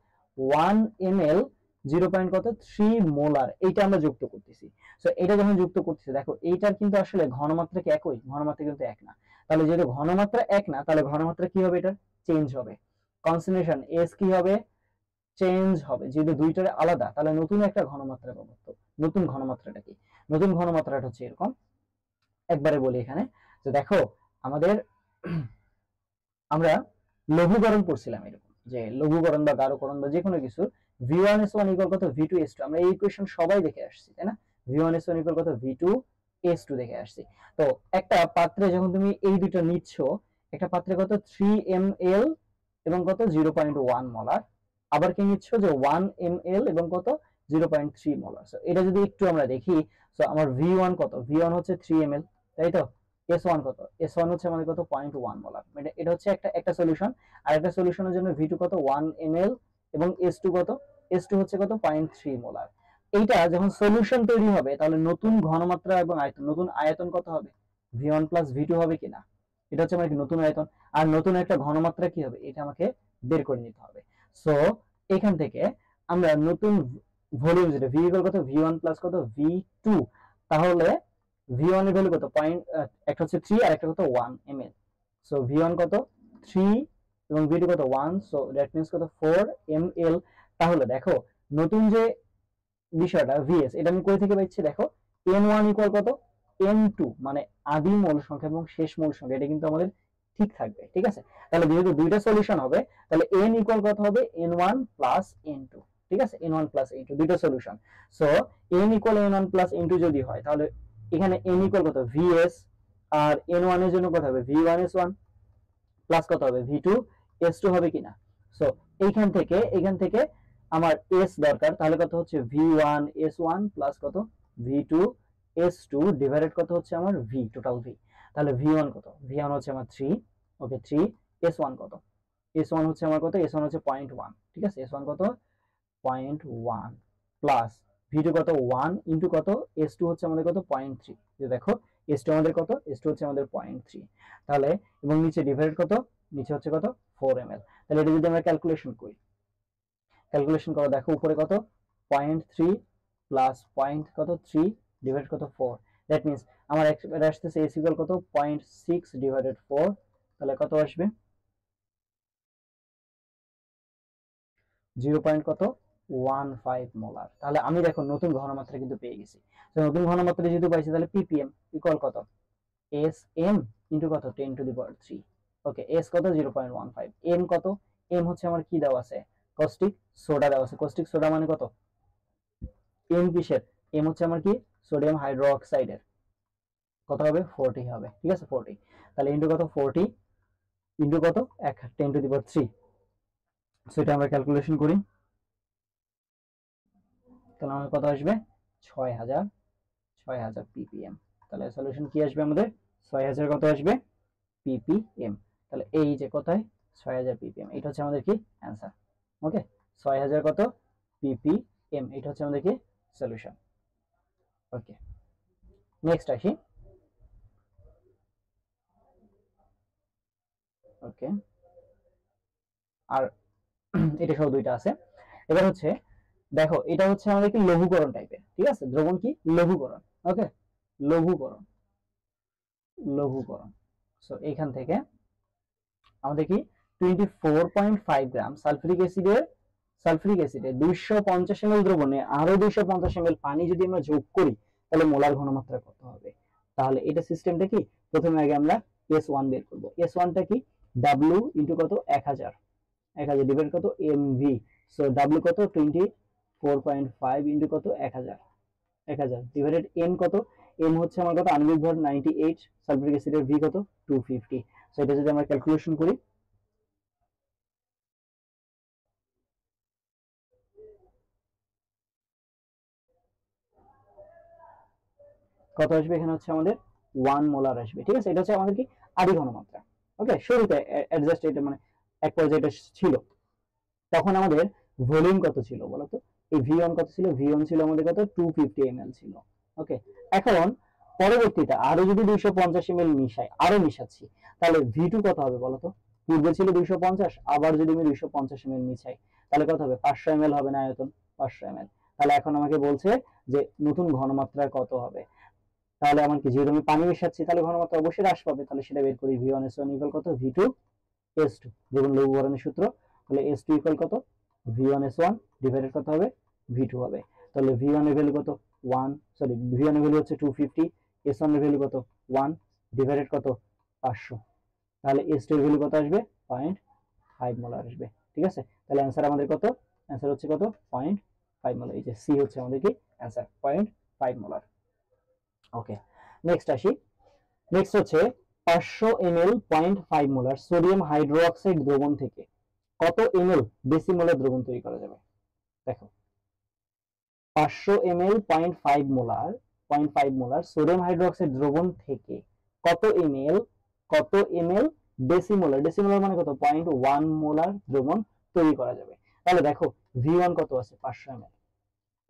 1 ml 0.3 মোলার, এইটা আমরা যুক্ত করতেছি। সো এটা যখন যুক্ত করতেছি দেখো এইটার কিন্তু আসলে ঘনমাত্রা কি একই, ঘনমাত্রা কিন্তু এক না। তাহলে যেহেতু ঘনমাত্রা এক না, তাহলে ঘনমাত্রা কি হবে, এটা চেঞ্জ হবে, কনসেন্ট্রেশন এস কি হবে চেঞ্জ হবে। যেহেতু দুইটার আলাদা তাহলে নতুন একটা ঘনমাত্রা পাবো। তো নতুন ঘনমাত্রাটা কি, নতুন ঘনমাত্রাটা হচ্ছে এরকম, একবারে বলি এখানে, যে দেখো আমাদের আমরা লঘুকরণ করছিলাম এরকম, যে লঘুকরণ বা গাঢ়করণ বা যে কোনো কিছু v1s1 ইকুয়াল কত v2s2, আমরা এই ইকুয়েশন সবাই দেখে আসছি তাই না, v1s1 ইকুয়াল কত v2s2 দেখে আসছি। তো একটা পাত্রে যখন তুমি এই দুটো নিচ্ছ, একটা পাত্রে কত 3 ml এবং কত 0.1 মোলার, আবার কি নিচ্ছ যে 1 ml এবং কত 0.3 মোলার। সো এটা যদি একটু আমরা দেখি, সো আমার v1 কত, v1 হচ্ছে 3 ml, তাই তো, S1 কত, S1 হচ্ছে আমাদের কত 0.1 মোলার, মানে এটা হচ্ছে একটা সলিউশন। আর একটা সলিউশনের জন্য V2 কত 1 ml এবং S2 কত S2 হচ্ছে কত 0.3 মোলার। এইটা যখন সলিউশন তৈরি হবে তাহলে নতুন ঘনমাত্রা এবং আয়তন, নতুন আয়তন কত হবে V1 প্লাস V2 হবে কিনা, এটা হচ্ছে আমার কি নতুন আয়তন। আর নতুন একটা ঘনমাত্রা কি হবে এটা আমাকে বের করে নিতে হবে। সো এখান থেকে আমরা নতুন ভলিউম যেটা V ইকুয়াল কত V1 প্লাস কত V2, তাহলে V1 এর ভ্যালু কত পয়েন্ট, একটা হচ্ছে 3 আর একটা কত 1 ml। সো V1 কত 3 এবং V2 কত 1, সো দ্যাট মিন্স কত 4 ml। তাহলে দেখো নতুন যে বিষয়টা VS এটা আমি কই থেকে পাচ্ছি, দেখো N1 ইকুয়াল কত N2, মানে আদি মূল সংখ্যা এবং শেষ মূল সংখ্যা এটা কিন্তু আমাদের ঠিক থাকবে, ঠিক আছে। তাহলে যেহেতু দুইটা সলিউশন হবে তাহলে N ইকুয়াল কত হবে N1 প্লাস N2, ঠিক আছে, N1 প্লাস N2 দুইটা solution. So N equal N1 plus N2 যদি হয় তাহলে এখানে N ইকুয়াল কত VS, আর N1 এর জন্য কত হবে V1S1 প্লাস কত হবে V2S2 হবে কিনা। সো এখান থেকে আমার S দরকার, তাহলে কত হচ্ছে V1S1 প্লাস কত V2S2 ডিভাইডেড কত হচ্ছে আমার V, টোটাল V। তাহলে V1 কত, V1 হচ্ছে আমার 3, ওকে 3, S1 কত, S1 হচ্ছে আমার কত, S1 হচ্ছে 0.1, ঠিক আছে, S1 কত 0.1 প্লাস V2 কত 1 ইনটু কত S2 হচ্ছে আমাদের কত 0.3, যে দেখো S2 আমাদের কত, S2 হচ্ছে আমাদের 0.3, তাহলে এবং নিচে ডিভাইডেড কত, নিচে হচ্ছে কত 4 ml। তাহলে এটা যদি আমরা ক্যালকুলেশন করি, ক্যালকুলেশন করো দেখো উপরে কত 0.3 প্লাস পয়েন্ট কত 3 ডিভাইড কত 4, দ্যাট মিন্স আমার এটা আসতেছে S ইকুয়াল কত 0.6 ডিভাইডেড 4, তাহলে কত আসবে 0. কত 15 মোলার। তাহলে আমি দেখো নতুন ঘনমাত্রা কিন্তু পেয়ে গেছি। তো নতুন ঘনমাত্রা যেহেতু পাইছি তাহলে ppm ইকুয়াল কত Sm ইনটু কত 10 to the power 3, okay S কত 0.15, m কত, m হচ্ছে আমার কি দেওয়া আছে কস্টিক সোডা দেওয়া আছে, কস্টিক সোডা মানে কত m কিসের, m হচ্ছে আমার কি সোডিয়াম হাইড্রোক্সাইডের, কত হবে 40 হবে, ঠিক আছে 40, তাহলে ইনটু কত 40 ইনটু কত 10 টু দি পাওয়ার 3, সেটা আমরা ক্যালকুলেশন করি, তাহলে আমার কত আসবে 6000 ppm। তাহলে সলিউশন কি আসবে আমাদের 6000 কত আসবে ppm। তাহলে এই যে কোথায় 6000 ppm, এটা হচ্ছে আমাদের কি অ্যান্সার, ওকে 6000 কত ppm, এটা হচ্ছে আমাদের কি সলিউশন। ওকে নেক্সট আসি, ওকে আর এটা সহ দুইটা আছে। এবার হচ্ছে দেখো এটা হচ্ছে আমাদের কি লঘুকরণ টাইপের, ঠিক আছে, দ্রবণ কি লঘুকরণ, ওকে লঘুকরণ, সো এইখান থেকে আমাদের কি 24.5 গ্রাম সালফিউরিক অ্যাসিডে 250 ml দ্রবণে আরো 250 ml পানি যদি আমরা যোগ করি তাহলে মোলার ঘনমাত্রা কত হবে। তাহলে এটা সিস্টেমটা কি, প্রথমে আগে আমরা S1 বের করব, S1 টা কি W ইনটু কত 1000 ডিভাইড কত mv, সো W কত 24.5 ইনটু কত 1000 ডিভাইডেড m কত, m হচ্ছে আমার কত আণবিক ভর 98, সালফিউরিক অ্যাসিডের v কত 250, সো এটা যদি আমরা ক্যালকুলেশন করি কত আসবে, এখানে হচ্ছে আমাদের 1 মোলার আসবে, ঠিক আছে, এটা হচ্ছে আমাদের কি আদি ঘনমাত্রা, ওকে শুরুতে অ্যাডজাস্ট এটা মানে এক পর্যায়ে এটা ছিল, তখন আমাদের ভলিউম কত ছিল বলতো, এই V1 কত ছিল, V1 ছিল আমাদের কত 250 ml ছিল, ওকে এখন পরবর্তীতে আরো যদি 250 ml মিশাই, আরো মিশাচ্ছি, তাহলে V2 কত হবে বলতো, পূর্বে ছিল 250, আবার যদি আমি 250 ml মিশাই তাহলে কত হবে 500 ml হবে না আয়তন 500 ml। তাহলে এখন আমাকে বলছে যে নতুন ঘনমাত্রা কত হবে, তাহলে আমার কি যেহেতু আমি পানি মেশাচ্ছি তাহলে ঘনমাত্রা অবশ্যই হ্রাস পাবে, তাহলে সেটা বের করি V1S1 ইকুয়াল কত V2S2, যেমন লঘুকরণের সূত্র, তাহলে S2 ইকুয়াল কত V1S1 ডিভাইডেড কত হবে V2 হবে, তাহলে V1 এর ভ্যালু কত 1, সরি V1 এর ভ্যালু হচ্ছে 250, S1 এর ভ্যালু কত 1 ডিভাইডেড কত 500, তাহলে S2 এর ভ্যালু কত আসবে 0.5 মোলার আসবে, ঠিক আছে। তাহলে অ্যান্সার আমাদের কত, অ্যান্সার হচ্ছে কত 0.5 মোলার, এই যে সি হচ্ছে আমাদের কি অ্যান্সার 0.5 মোলার। ওকে নেক্সট আসি, নেক্সট হচ্ছে 500 ml 0.5 মোলার সোডিয়াম হাইড্রোক্সাইড দ্রবণ থেকে কত ml ডেসিমোলার দ্রবণ তৈরি করা যাবে। দেখো 500 ml 0.5 মোলার সোডিয়াম হাইড্রোক্সাইড দ্রবণ থেকে কত ml ডেসিমোলার মানে কত 0.1 মোলার দ্রবণ তৈরি করা যাবে। তাহলে দেখো V1 কত আছে 500 ml,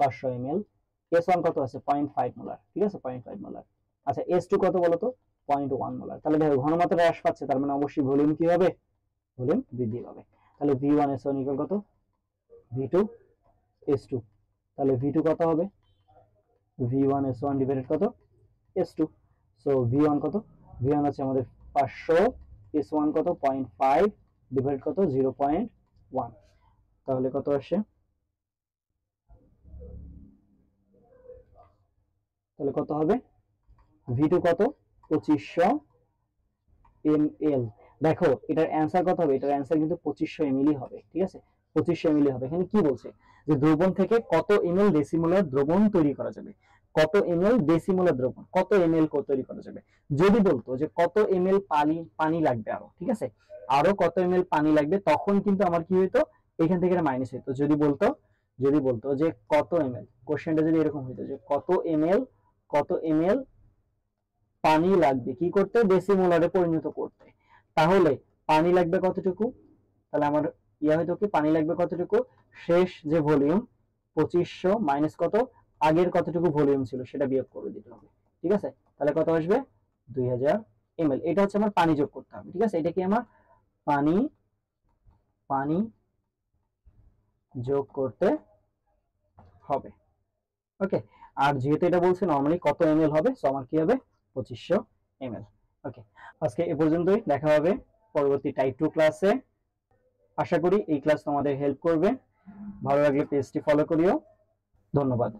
500 ml। S1 কত আছে 0.5 মোলার, ঠিক আছে 0.5 মোলার। আচ্ছা S2 কত বলো তো 0.1 মোলার। তাহলে দেখো ঘনমাত্রা হ্রাস পাচ্ছে, তার মানে অবশ্যই ভলিউম কি হবে, ভলিউম বৃদ্ধি পাবে। তাহলে V1 S1 ইকুয়াল কত V2 S2। তাহলে V2 কত হবে V1 S1 ডিভাইডেড কত S2। সো V1 কত, V1 হচ্ছে আমাদের 500, S1 কত 0.5 ডিভাইড কত 0.1। তাহলে কত আসে, তাহলে কত হবে V2 কত 2500 ml। দেখো এটার অ্যান্সার কত হবে, এটার অ্যান্সার কিন্তু 2500 ml হবে, ঠিক আছে 2500 ml হবে। এখানে কি বলছে যে দ্রবণ থেকে কত ml ডেসিমোলার দ্রবণ তৈরি করা যাবে, কত ml ডেসিমোলার দ্রবণ, কত ml তৈরি করা যাবে। যদি বলতো যে কত ml পানি লাগবে আরো, ঠিক আছে আরো কত ml পানি লাগবে, তখন কিন্তু আমার কি হইতো এখান থেকে এটা মাইনাস হইতো। যদি বলতো যে কত ml, কোশ্চেনটা যদি এরকম হইতো যে কত ml পানি লাগবে কি করতে, ডেসিমোলারে পরিণত করতে, তাহলে পানি লাগবে কতটুকু, তাহলে আমার ইয়া হয়তো কি পানি লাগবে কতটুকু, শেষ যে ভলিউম 2500 মাইনাস কত আগের কতটুকু ভলিউম ছিল সেটা বিয়োগ করে দিতে হবে, ঠিক আছে। তাহলে কত আসবে 2000 ml। এটা হচ্ছে আমার পানি যোগ করতে হবে, ঠিক আছে এটা কি আমার পানি পানি যোগ করতে হবে, ওকে। আর যেহেতু এটা বলছে নরমালি কত ml হবে, সো আমার কি হবে 2500 ml। ওকে, আজকে এ পর্যন্তই, দেখা হবে পরবর্তী টাইপ 2 ক্লাসে। আশা করি এই ক্লাস তোমাদের হেল্প করবে। ভালো লাগলে পেজটি ফলো করিও। ধন্যবাদ।